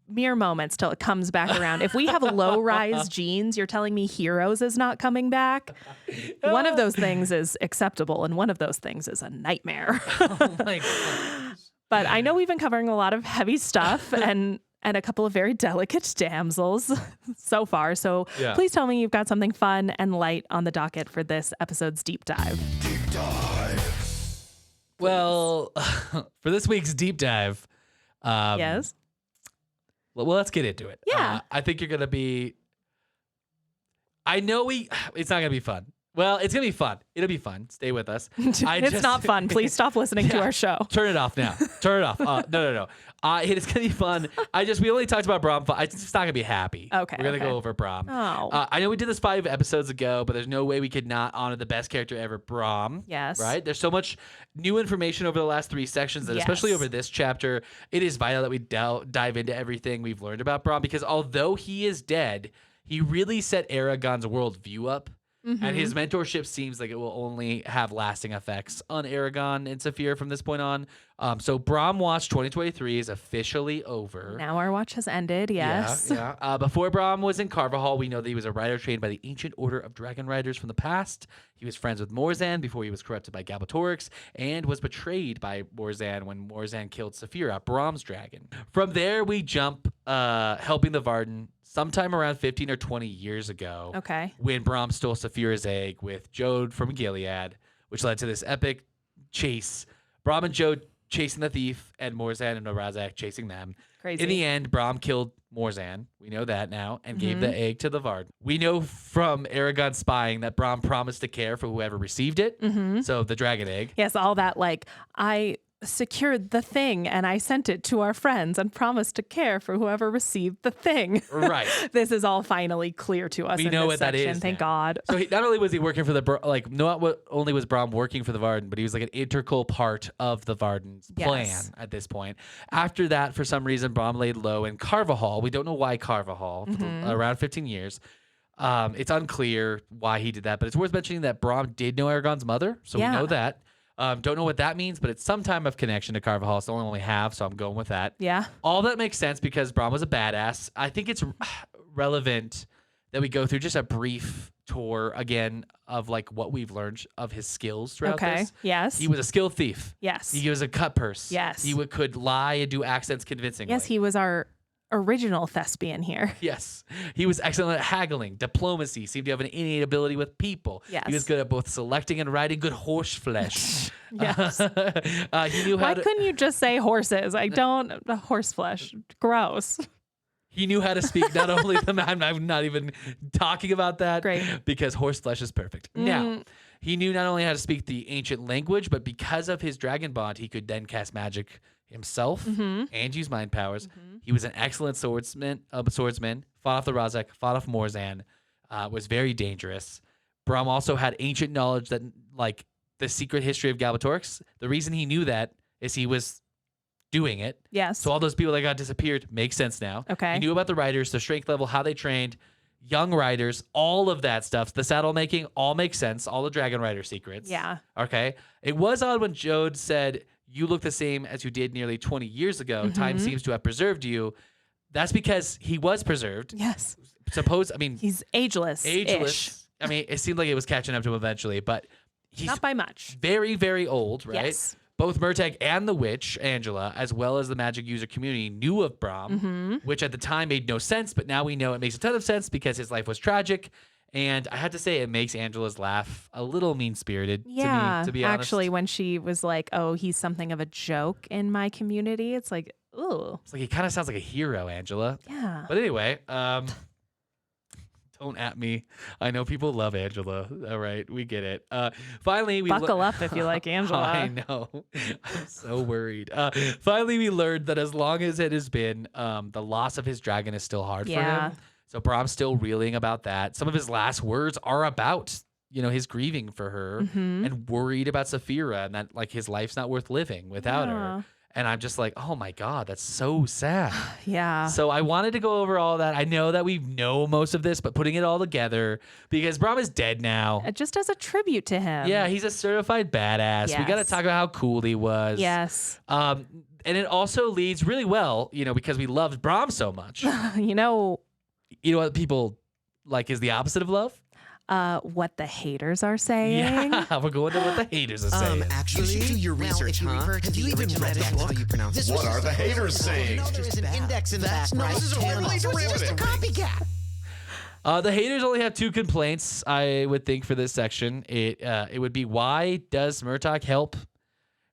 Speaker 3: Mere moments till it comes back around. If we have low-rise jeans, you're telling me Heroes is not coming back? One of those things is acceptable, and one of those things is a nightmare.
Speaker 1: Oh my God.
Speaker 3: But I know we've been covering a lot of heavy stuff and a couple of very delicate damsels so far. So
Speaker 1: Yeah.
Speaker 3: please tell me you've got something fun and light on the docket for this episode's deep dive.
Speaker 1: Well, for this week's deep dive,
Speaker 3: Yes.
Speaker 1: well, let's get into it.
Speaker 3: Yeah.
Speaker 1: I think you're gonna be. I know it's not gonna be fun. Well, it's gonna be fun. It'll be fun. Stay with us.
Speaker 3: It's not fun. Please stop listening to
Speaker 1: Yeah.
Speaker 3: our show.
Speaker 1: Turn it off now. Turn it off. No. It's gonna be fun. We only talked about Brom. It's just not gonna be happy.
Speaker 3: Okay,
Speaker 1: We're gonna
Speaker 3: okay.
Speaker 1: go over Brom.
Speaker 3: Oh.
Speaker 1: I know we did this 5 episodes ago, but there's no way we could not honor the best character ever, Brom.
Speaker 3: Yes.
Speaker 1: Right? There's so much new information over the last 3 sections that, especially
Speaker 3: Yes.
Speaker 1: over this chapter, it is vital that we dive into everything we've learned about Brom, because although he is dead, he really set Eragon's worldview up. And his mentorship seems like it will only have lasting effects on Eragon and Saphira from this point on. So Brom Watch 2023 is officially over.
Speaker 3: Now our watch has ended. Yes.
Speaker 1: Yeah. Before Brom was in Carvajal, we know that he was a rider trained by the ancient order of dragon riders from the past. He was friends with Morzan before he was corrupted by Galbatorix and was betrayed by Morzan when Morzan killed Saphira, Brom's dragon. From there, we jump helping the Varden sometime around 15 or 20 years ago.
Speaker 3: Okay.
Speaker 1: When Brom stole Saphira's egg with Jode from Gilead, which led to this epic chase. Brom and Jode chasing the thief, and Morzan and Razak chasing them.
Speaker 3: Crazy.
Speaker 1: In the end, Brom killed Morzan. We know that now, and gave the egg to the Varden. We know from Eragon spying that Brom promised to care for whoever received it. So the dragon egg.
Speaker 3: Yes, all that like I secured the thing and I sent it to our friends and promised to care for whoever received the thing.
Speaker 1: Right.
Speaker 3: This is all finally clear to us.
Speaker 1: We
Speaker 3: in
Speaker 1: know
Speaker 3: this
Speaker 1: what that
Speaker 3: section.
Speaker 1: is
Speaker 3: Thank
Speaker 1: now.
Speaker 3: God.
Speaker 1: So not only was he working for not only was Brom working for the Varden, but he was like an integral part of the Varden's plan
Speaker 3: Yes.
Speaker 1: at this point. After that, for some reason, Brom laid low in Carvajal. We don't know why Carvajal, for around 15 years. It's unclear why he did that, but it's worth mentioning that Brom did know Eragon's mother, so
Speaker 3: Yeah.
Speaker 1: we know that. Don't know what that means, but it's some time of connection to Carvajal. It's the only one we have, so I'm going with that.
Speaker 3: Yeah.
Speaker 1: All that makes sense because Brom was a badass. I think it's relevant that we go through just a brief tour again of like what we've learned of his skills throughout
Speaker 3: Okay.
Speaker 1: this.
Speaker 3: Yes.
Speaker 1: He was a skilled thief.
Speaker 3: Yes.
Speaker 1: He was a cut purse.
Speaker 3: Yes.
Speaker 1: He could lie and do accents convincingly.
Speaker 3: Yes, he was our original thespian here.
Speaker 1: Yes. He was excellent at haggling, diplomacy, seemed to have an innate ability with people.
Speaker 3: Yes.
Speaker 1: He was good at both selecting and riding good horse flesh.
Speaker 3: Yes.
Speaker 1: He knew how
Speaker 3: Why
Speaker 1: to
Speaker 3: couldn't you just say horses? I don't horse flesh. Gross.
Speaker 1: He knew how to speak not only the man, I'm not even talking about that.
Speaker 3: Great.
Speaker 1: Because horse flesh is perfect. Now, he knew not only how to speak the ancient language, but because of his dragon bond, he could then cast magic himself and use mind powers. He was an excellent swordsman, fought off the Razak, fought off Morzan, was very dangerous. Brom also had ancient knowledge that, like, the secret history of Galbatorix. The reason he knew that is he was doing it.
Speaker 3: Yes.
Speaker 1: So all those people that got disappeared make sense now.
Speaker 3: Okay.
Speaker 1: He knew about the riders, their strength level, how they trained, young riders, all of that stuff. The saddle making all makes sense. All the Dragon Rider secrets.
Speaker 3: Yeah.
Speaker 1: Okay. It was odd when Jode said, "You look the same as you did nearly 20 years ago. Time seems to have preserved you." That's because he was preserved.
Speaker 3: Yes.
Speaker 1: He's
Speaker 3: ageless.
Speaker 1: ageless. I mean, it seemed like it was catching up to him eventually, but he's
Speaker 3: Not by much.
Speaker 1: very, very old, right?
Speaker 3: Yes.
Speaker 1: Both Murtagh and the witch, Angela, as well as the magic user community, knew of Brom, which at the time made no sense, but now we know it makes a ton of sense because his life was tragic. And I have to say, it makes Angela's laugh a little mean-spirited
Speaker 3: Yeah.
Speaker 1: to be honest.
Speaker 3: Actually, when she was like, "Oh, he's something of a joke in my community," it's like, ooh.
Speaker 1: It's like he kind of sounds like a hero, Angela.
Speaker 3: Yeah.
Speaker 1: But anyway, don't at me. I know people love Angela. All right, we get it. Finally, we
Speaker 3: Buckle up if you like Angela.
Speaker 1: I know. I'm so worried. Finally, we learned that as long as it has been, the loss of his dragon is still hard for
Speaker 3: Yeah.
Speaker 1: him. So Brom's still reeling about that. Some of his last words are about, his grieving for her and worried about Saphira and that like his life's not worth living without
Speaker 3: Yeah.
Speaker 1: her. And I'm just like, oh my God, that's so sad.
Speaker 3: Yeah.
Speaker 1: So I wanted to go over all that. I know that we know most of this, but putting it all together because Brom is dead now.
Speaker 3: Just as a tribute to him.
Speaker 1: Yeah, he's a certified badass. We got to
Speaker 3: Yes.
Speaker 1: talk about how cool he was.
Speaker 3: Yes.
Speaker 1: And it also leads really well, because we loved Brom so much.
Speaker 3: You know
Speaker 1: You know what people like is the opposite of love?
Speaker 3: what the haters are saying?
Speaker 1: Yeah, we're going to what the haters are saying.
Speaker 2: Actually,
Speaker 4: You should do your research,
Speaker 2: if you
Speaker 4: huh?
Speaker 2: refer to
Speaker 4: Have you
Speaker 2: the
Speaker 4: even
Speaker 2: original
Speaker 4: read his
Speaker 2: text,
Speaker 4: book?
Speaker 2: how you pronounce it.
Speaker 5: What are the haters saying?
Speaker 2: There's an index in the back, right?
Speaker 5: This is overly derivative.
Speaker 2: Copycat.
Speaker 1: The haters only have two complaints, I would think, for this section. It would be, why does Murtagh help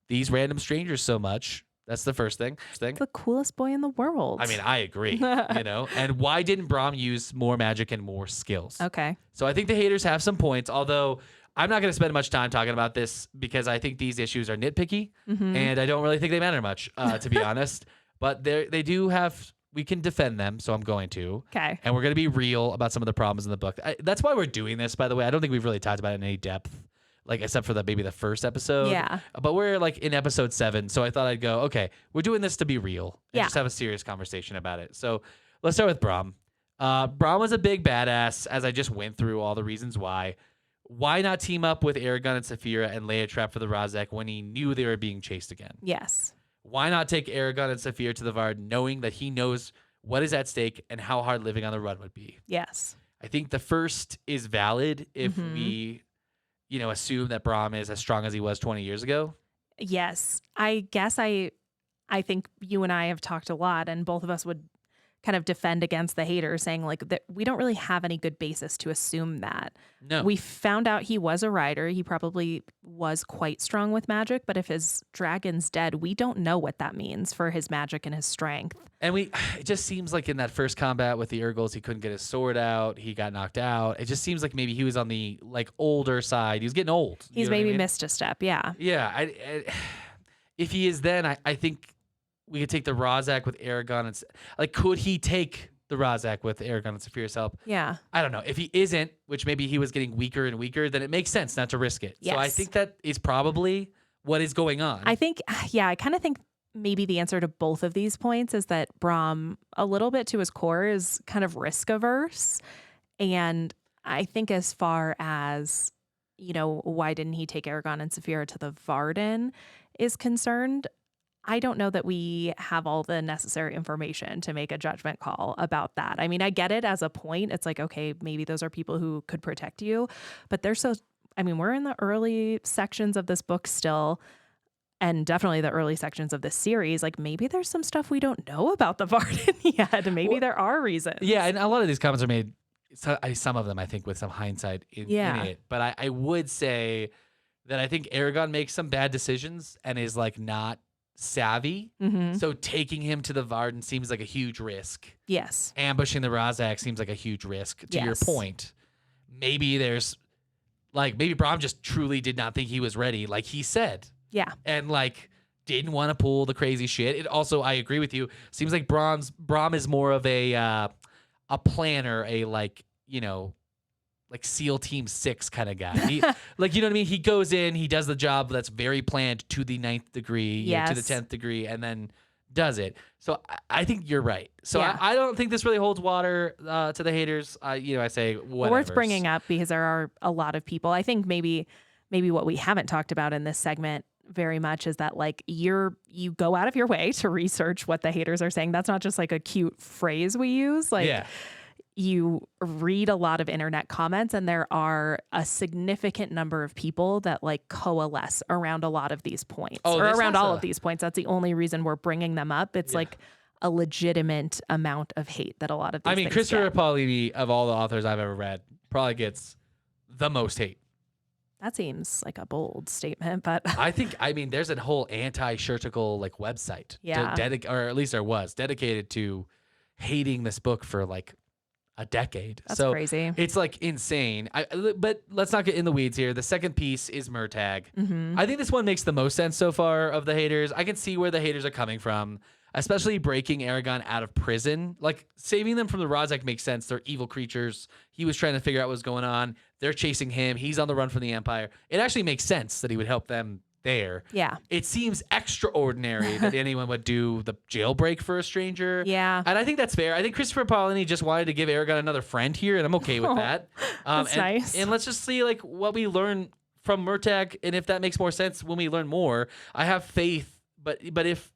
Speaker 1: these random strangers so much? That's the first thing.
Speaker 3: The coolest boy in the world.
Speaker 1: I mean, I agree, And why didn't Brom use more magic and more skills?
Speaker 3: Okay.
Speaker 1: So I think the haters have some points, although I'm not going to spend much time talking about this because I think these issues are nitpicky, and I don't really think they matter much, to be honest. But they do have, we can defend them, so I'm going to.
Speaker 3: Okay.
Speaker 1: And we're going to be real about some of the problems in the book. That's why we're doing this, by the way. I don't think we've really talked about it in any depth, like except for maybe the first episode.
Speaker 3: Yeah.
Speaker 1: But we're like in episode 7, so I thought I'd go, okay, we're doing this to be real and
Speaker 3: Yeah.
Speaker 1: just have a serious conversation about it. So let's start with Brom. Brom was a big badass, as I just went through all the reasons why. Why not team up with Eragon and Saphira and lay a trap for the Razak when he knew they were being chased again?
Speaker 3: Yes.
Speaker 1: Why not take Eragon and Saphira to the Vard knowing that he knows what is at stake and how hard living on the run would be?
Speaker 3: Yes.
Speaker 1: I think the first is valid if we, assume that Brom is as strong as he was 20 years ago.
Speaker 3: Yes. I guess I think you and I have talked a lot, and both of us would kind of defend against the haters, saying like that we don't really have any good basis to assume that.
Speaker 1: No.
Speaker 3: We found out he was a rider. He probably was quite strong with magic, but if his dragon's dead, we don't know what that means for his magic and his strength.
Speaker 1: And it just seems like in that first combat with the Urgles, he couldn't get his sword out. He got knocked out. It just seems like maybe he was on the older side. He was getting old. You
Speaker 3: He's
Speaker 1: know what I
Speaker 3: maybe
Speaker 1: mean?
Speaker 3: missed a step. Yeah.
Speaker 1: Yeah. If he is, then I think we could take the Razak with Eragon. And could he take the Razak with Eragon and Saphira's help?
Speaker 3: Yeah.
Speaker 1: I don't know. If he isn't, which maybe he was getting weaker and weaker, then it makes sense not to risk it. So I
Speaker 3: Yes.
Speaker 1: think that is probably what is going on.
Speaker 3: I think, I kind of think maybe the answer to both of these points is that Brom, a little bit to his core, is kind of risk averse. And I think as far as, why didn't he take Eragon and Saphira to the Varden is concerned, I don't know that we have all the necessary information to make a judgment call about that. I mean, I get it as a point. It's like, okay, maybe those are people who could protect you, but we're in the early sections of this book still, and definitely the early sections of this series. Like maybe there's some stuff we don't know about the Varden yet. Maybe there are reasons.
Speaker 1: Yeah, and a lot of these comments are made, some of them I think with some hindsight in it. But I would say that I think Eragon makes some bad decisions and is not savvy. So taking him to the Varden seems like a huge risk.
Speaker 3: Yes.
Speaker 1: Ambushing the Razak seems like a huge risk. To your
Speaker 3: Yes.
Speaker 1: point, maybe there's maybe Brom just truly did not think he was ready, like he said,
Speaker 3: Yeah.
Speaker 1: and didn't want to pull the crazy shit. It also, I agree with you, seems like Brom is more of a planner, SEAL Team 6 kind of guy. He, you know what I mean? He goes in, he does the job that's very planned to the 9th degree, to the
Speaker 3: Yes.
Speaker 1: 10th degree, and then does it. So I think you're right. So
Speaker 3: Yeah.
Speaker 1: I don't think this really holds water to the haters. I say whatever.
Speaker 3: Worth bringing up because there are a lot of people. I think maybe what we haven't talked about in this segment very much is that like you go out of your way to research what the haters are saying. That's not just like a cute phrase we use. Like you read a lot of internet comments, and there are a significant number of people that like coalesce around a lot of these points or around all of these points. That's the only reason we're bringing them up. It's like a legitimate amount of hate that a lot of these things
Speaker 1: Christopher
Speaker 3: get.
Speaker 1: Paolini, of all the authors I've ever read, probably gets the most hate.
Speaker 3: That seems like a bold statement, but
Speaker 1: I think, there's a whole anti-Shirtical like website, or at least there was, dedicated to hating this book for like a decade.
Speaker 3: That's
Speaker 1: so
Speaker 3: crazy.
Speaker 1: It's like insane. But let's not get in the weeds here. The second piece is Murtagh.
Speaker 3: Mm-hmm.
Speaker 1: I think this one makes the most sense so far of the haters. I can see where the haters are coming from, especially breaking Eragon out of prison. Like saving them from the Razak makes sense. They're evil creatures. He was trying to figure out what was going on. They're chasing him. He's on the run from the Empire. It actually makes sense that he would help them there.
Speaker 3: Yeah.
Speaker 1: It seems extraordinary that anyone would do the jailbreak for a stranger.
Speaker 3: Yeah.
Speaker 1: And I think that's fair. I think Christopher Paolini just wanted to give Eragon another friend here, and I'm okay with that.
Speaker 3: That's nice.
Speaker 1: And let's just see like what we learn from Murtagh, and if that makes more sense when we learn more. I have faith, but if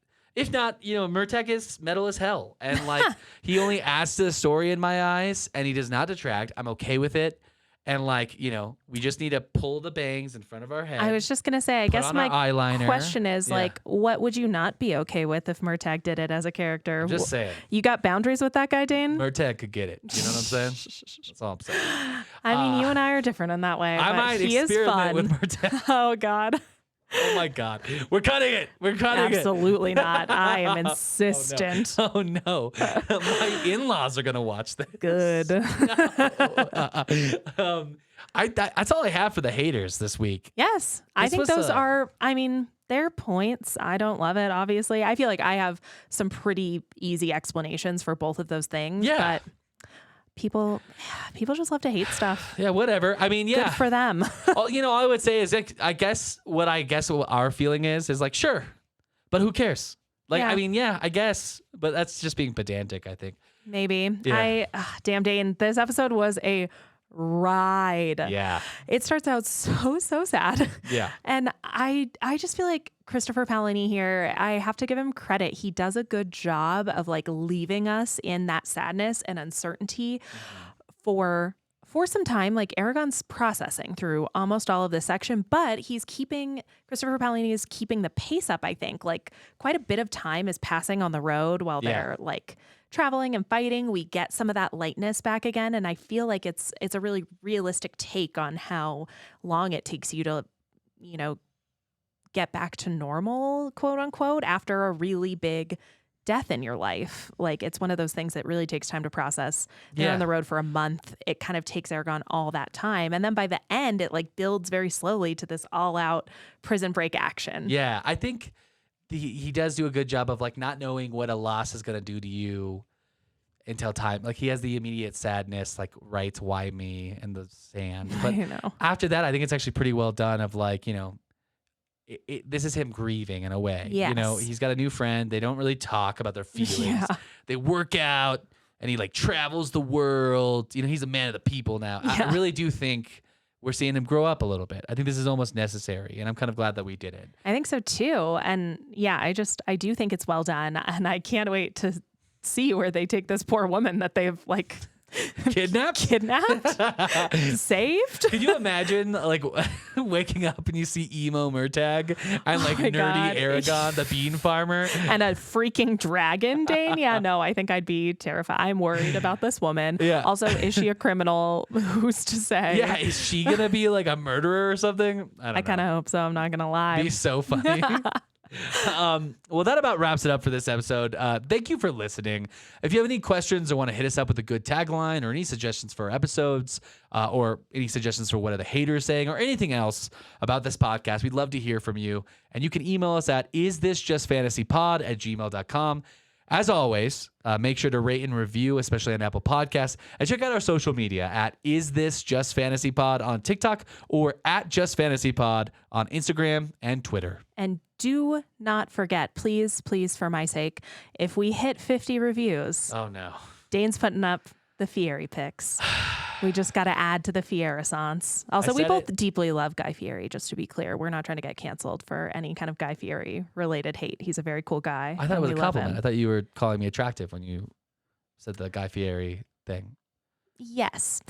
Speaker 1: not, Murtagh is metal as hell, and like he only adds to the story in my eyes, and he does not detract. I'm okay with it. And like, we just need to pull the bangs in front of our head.
Speaker 3: I was just going to say, I guess my
Speaker 1: eyeliner.
Speaker 3: question is like, what would you not be okay with if Murtagh did it as a character?
Speaker 1: Just saying.
Speaker 3: You got boundaries with that guy, Dane?
Speaker 1: Murtagh could get it. You know what I'm saying? That's all I'm saying.
Speaker 3: I mean, you and I are different in that way.
Speaker 1: I
Speaker 3: but
Speaker 1: might
Speaker 3: he is
Speaker 1: experiment
Speaker 3: fun.
Speaker 1: with Murtagh.
Speaker 3: Oh, God.
Speaker 1: Oh, my God. We're cutting it. We're cutting
Speaker 3: Absolutely not. I am insistent.
Speaker 1: Oh, no. My in-laws are going to watch this.
Speaker 3: Good.
Speaker 1: That's all I have for the haters this week.
Speaker 3: Yes. I think
Speaker 1: was
Speaker 3: those are, they're points. I don't love it, obviously. I feel like I have some pretty easy explanations for both of those things.
Speaker 1: Yeah.
Speaker 3: But people just love to hate stuff.
Speaker 1: Yeah, whatever.
Speaker 3: Good for them.
Speaker 1: all I would say is, like, I guess what our feeling is like, sure, but who cares? Like,
Speaker 3: Yeah.
Speaker 1: I guess, but that's just being pedantic, I think.
Speaker 3: Maybe.
Speaker 1: Yeah.
Speaker 3: Damn, Dane, this episode was a ride.
Speaker 1: Yeah.
Speaker 3: It starts out so sad.
Speaker 1: Yeah.
Speaker 3: And I just feel like Christopher Paolini here, I have to give him credit. He does a good job of like leaving us in that sadness and uncertainty for some time. Like Eragon's processing through almost all of this section, but Christopher Paolini is keeping the pace up, I think. Like quite a bit of time is passing on the road while they're like traveling and fighting. We get some of that lightness back again, and I feel like it's a really realistic take on how long it takes you to, get back to normal, quote unquote, after a really big death in your life. Like it's one of those things that really takes time to process. They're on the road for a month. It kind of takes Eragon all that time, and then by the end, it like builds very slowly to this all-out prison break action.
Speaker 1: Yeah, I think he does do a good job of like not knowing what a loss is going to do to you until time. Like he has the immediate sadness, like writes "Why me" in the sand. But
Speaker 3: I know.
Speaker 1: after that, I think it's actually pretty well done. Of like, this is him grieving in a way.
Speaker 3: Yes.
Speaker 1: He's got a new friend. They don't really talk about their feelings.
Speaker 3: Yeah.
Speaker 1: They work out, and he like travels the world. He's a man of the people now.
Speaker 3: Yeah.
Speaker 1: I really do think we're seeing him grow up a little bit. I think this is almost necessary, and I'm kind of glad that we did it.
Speaker 3: I think so too. And yeah, I do think it's well done, and I can't wait to see where they take this poor woman that they've like
Speaker 1: Kidnapped?
Speaker 3: Saved?
Speaker 1: Could you imagine like waking up and you see emo Murtagh and like
Speaker 3: my
Speaker 1: nerdy
Speaker 3: God.
Speaker 1: Aragon, the bean farmer?
Speaker 3: And a freaking dragon, Dane? Yeah, no, I think I'd be terrified. I'm worried about this woman.
Speaker 1: Yeah.
Speaker 3: Also, is she a criminal? Who's to say?
Speaker 1: Yeah, is she gonna be like a murderer or something?
Speaker 3: I kind of hope so. I'm not going to lie.
Speaker 1: Be so funny. Well, that about wraps it up for this episode. Thank you for listening. If you have any questions or want to hit us up with a good tagline or any suggestions for episodes or any suggestions for what are the haters saying or anything else about this podcast, we'd love to hear from you. And you can email us at isthisjustfantasypod@gmail.com. As always, make sure to rate and review, especially on Apple Podcasts, and check out our social media at Is This Just Fantasy Pod on TikTok or at Just Fantasy Pod on Instagram and Twitter.
Speaker 3: And do not forget, please, for my sake, if we hit 50 reviews,
Speaker 1: Oh, no.
Speaker 3: Dane's putting up the Fieri pics. We just got to add to the Fieri-sance. Also, we both deeply love Guy Fieri, just to be clear. We're not trying to get canceled for any kind of Guy Fieri-related hate. He's a very cool guy.
Speaker 1: I thought it was a compliment. I thought you were calling me attractive when you said the Guy Fieri thing.
Speaker 3: Yes.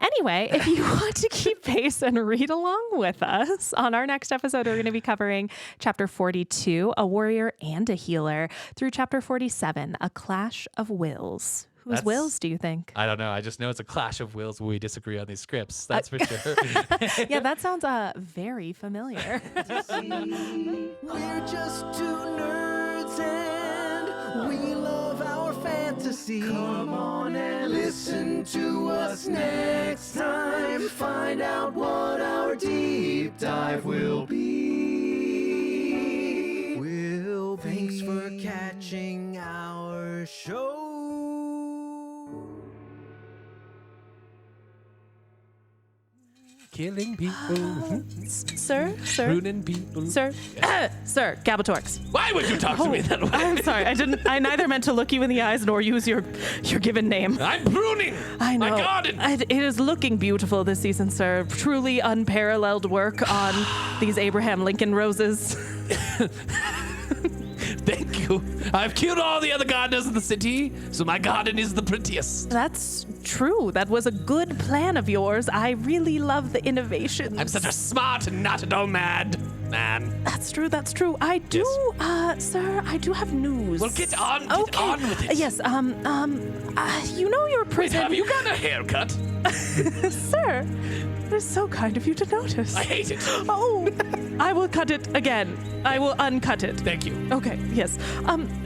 Speaker 3: Anyway, if you want to keep pace and read along with us, on our next episode, we're going to be covering Chapter 42, A Warrior and a Healer, through Chapter 47, A Clash of Wills. Whose wills do you think?
Speaker 1: I don't know. I just know it's a clash of wills when we disagree on these scripts. That's for sure.
Speaker 3: Yeah, that sounds very familiar.
Speaker 2: We're just two nerds and we love our fantasy. Come on and listen to us next time. Find out what our deep dive will be. Thanks for catching our show.
Speaker 1: Killing people.
Speaker 3: Sir?
Speaker 1: Ruining people.
Speaker 3: Sir, Gabatorx.
Speaker 1: Why would you talk to me that way?
Speaker 3: I'm sorry. I neither meant to look you in the eyes nor use your given name.
Speaker 1: I'm pruning
Speaker 3: I know.
Speaker 1: my garden.
Speaker 3: It is looking beautiful this season, sir. Truly unparalleled work on these Abraham Lincoln roses.
Speaker 1: Thank you. I've killed all the other gardeners in the city, so my garden is the prettiest.
Speaker 3: That's true. That was a good plan of yours. I really love the innovations.
Speaker 1: I'm such a smart and not at all mad man.
Speaker 3: That's true. I do, sir, I do have news.
Speaker 1: Well, get on with it.
Speaker 3: Yes, you know your
Speaker 1: Wait,
Speaker 3: prison...
Speaker 1: have you got a haircut?
Speaker 3: Sir, it is so kind of you to notice.
Speaker 1: I hate it.
Speaker 3: Oh, I will cut it again. I will uncut it.
Speaker 1: Thank you.
Speaker 3: Okay, yes.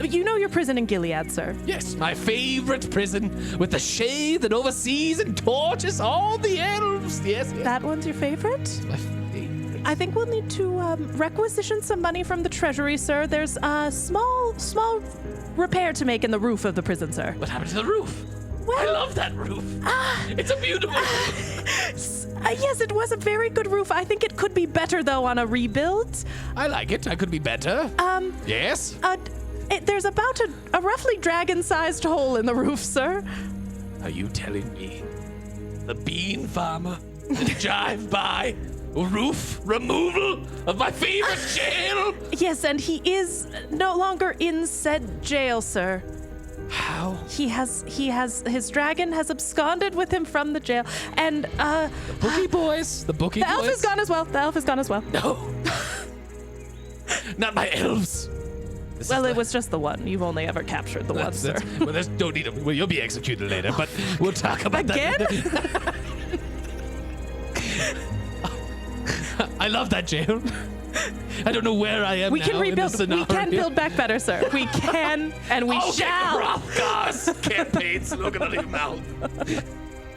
Speaker 3: You know your prison in Gilead, sir?
Speaker 1: Yes, my favorite prison with the shade that oversees and tortures all the elves. Yes.
Speaker 3: That one's your favorite?
Speaker 1: My favorite.
Speaker 3: I think we'll need to requisition some money from the treasury, sir. There's a small repair to make in the roof of the prison, sir.
Speaker 1: What happened to the roof?
Speaker 3: Well,
Speaker 1: I love that roof. It's a beautiful roof.
Speaker 3: Yes, it was a very good roof. I think it could be better, though, on a rebuild.
Speaker 1: I like it. I could be better. Yes?
Speaker 3: There's about a roughly dragon-sized hole in the roof, sir.
Speaker 1: Are you telling me the bean farmer drive by roof removal of my favorite jail?
Speaker 3: Yes, and he is no longer in said jail, sir.
Speaker 1: How?
Speaker 3: His dragon has absconded with him from the jail, and
Speaker 1: The bookie boys. The
Speaker 3: elf is gone as well.
Speaker 1: No. Not my elves.
Speaker 3: Well, it was just the one. You've only ever captured the one, sir.
Speaker 1: Well, there's no need of. Well, you'll be executed later, but we'll talk about
Speaker 3: Again?
Speaker 1: that. I love that jail. I don't know where I am
Speaker 3: We
Speaker 1: now
Speaker 3: can rebuild.
Speaker 1: in the scenario.
Speaker 3: We can build back better, sir. We can, and we shall.
Speaker 1: Hrothgar's campaign slogan out of your mouth.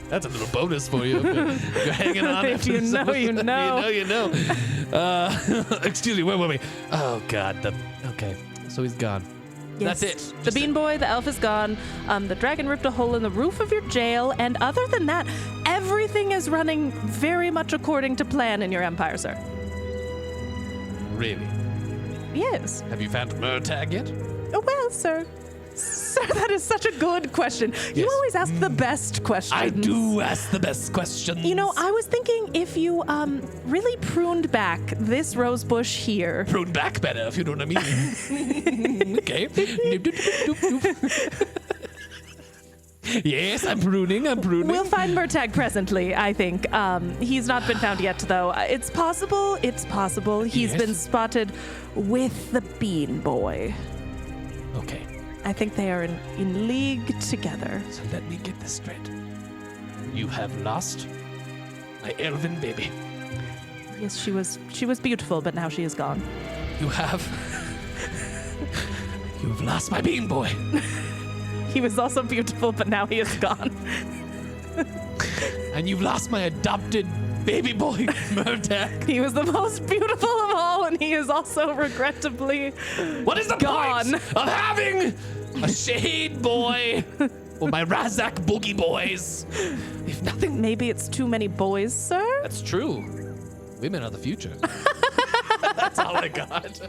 Speaker 1: That's a little bonus for you. You're hanging on.
Speaker 3: If you know, you know.
Speaker 1: You know. Excuse me. Where were we? Oh God. Okay. So he's gone.
Speaker 3: Yes.
Speaker 1: That's it.
Speaker 3: The bean boy, the elf is gone. The dragon ripped a hole in the roof of your jail, and other than that, everything is running very much according to plan in your empire, sir.
Speaker 1: Really?
Speaker 3: Yes.
Speaker 1: Have you found Murtagh yet?
Speaker 3: Oh, well, sir. Sir, that is such a good question. You
Speaker 1: Yes.
Speaker 3: always ask the best questions.
Speaker 1: I do ask the best questions.
Speaker 3: You know, I was thinking if you really pruned back this rose bush here.
Speaker 1: Prune back better, if you know what I mean. Okay. Yes, I'm pruning.
Speaker 3: We'll find Murtagh presently, I think. He's not been found yet, though. It's possible. He's
Speaker 1: Yes.
Speaker 3: been spotted with the bean boy.
Speaker 1: Okay.
Speaker 3: I think they are in league together.
Speaker 1: So let me get this straight. You have lost my elven baby.
Speaker 3: Yes, she was beautiful, but now she is gone.
Speaker 1: You've lost my bean boy.
Speaker 3: He was also beautiful, but now he is gone.
Speaker 1: And you've lost my adopted baby boy, Murtagh.
Speaker 3: He was the most beautiful of all, and Kohney is also regrettably
Speaker 4: What is the
Speaker 3: gone.
Speaker 4: point of having a shade boy or my Razak boogie boys? If nothing.
Speaker 3: Maybe it's too many boys, sir?
Speaker 1: That's true. Women are the future.
Speaker 4: That's all I got.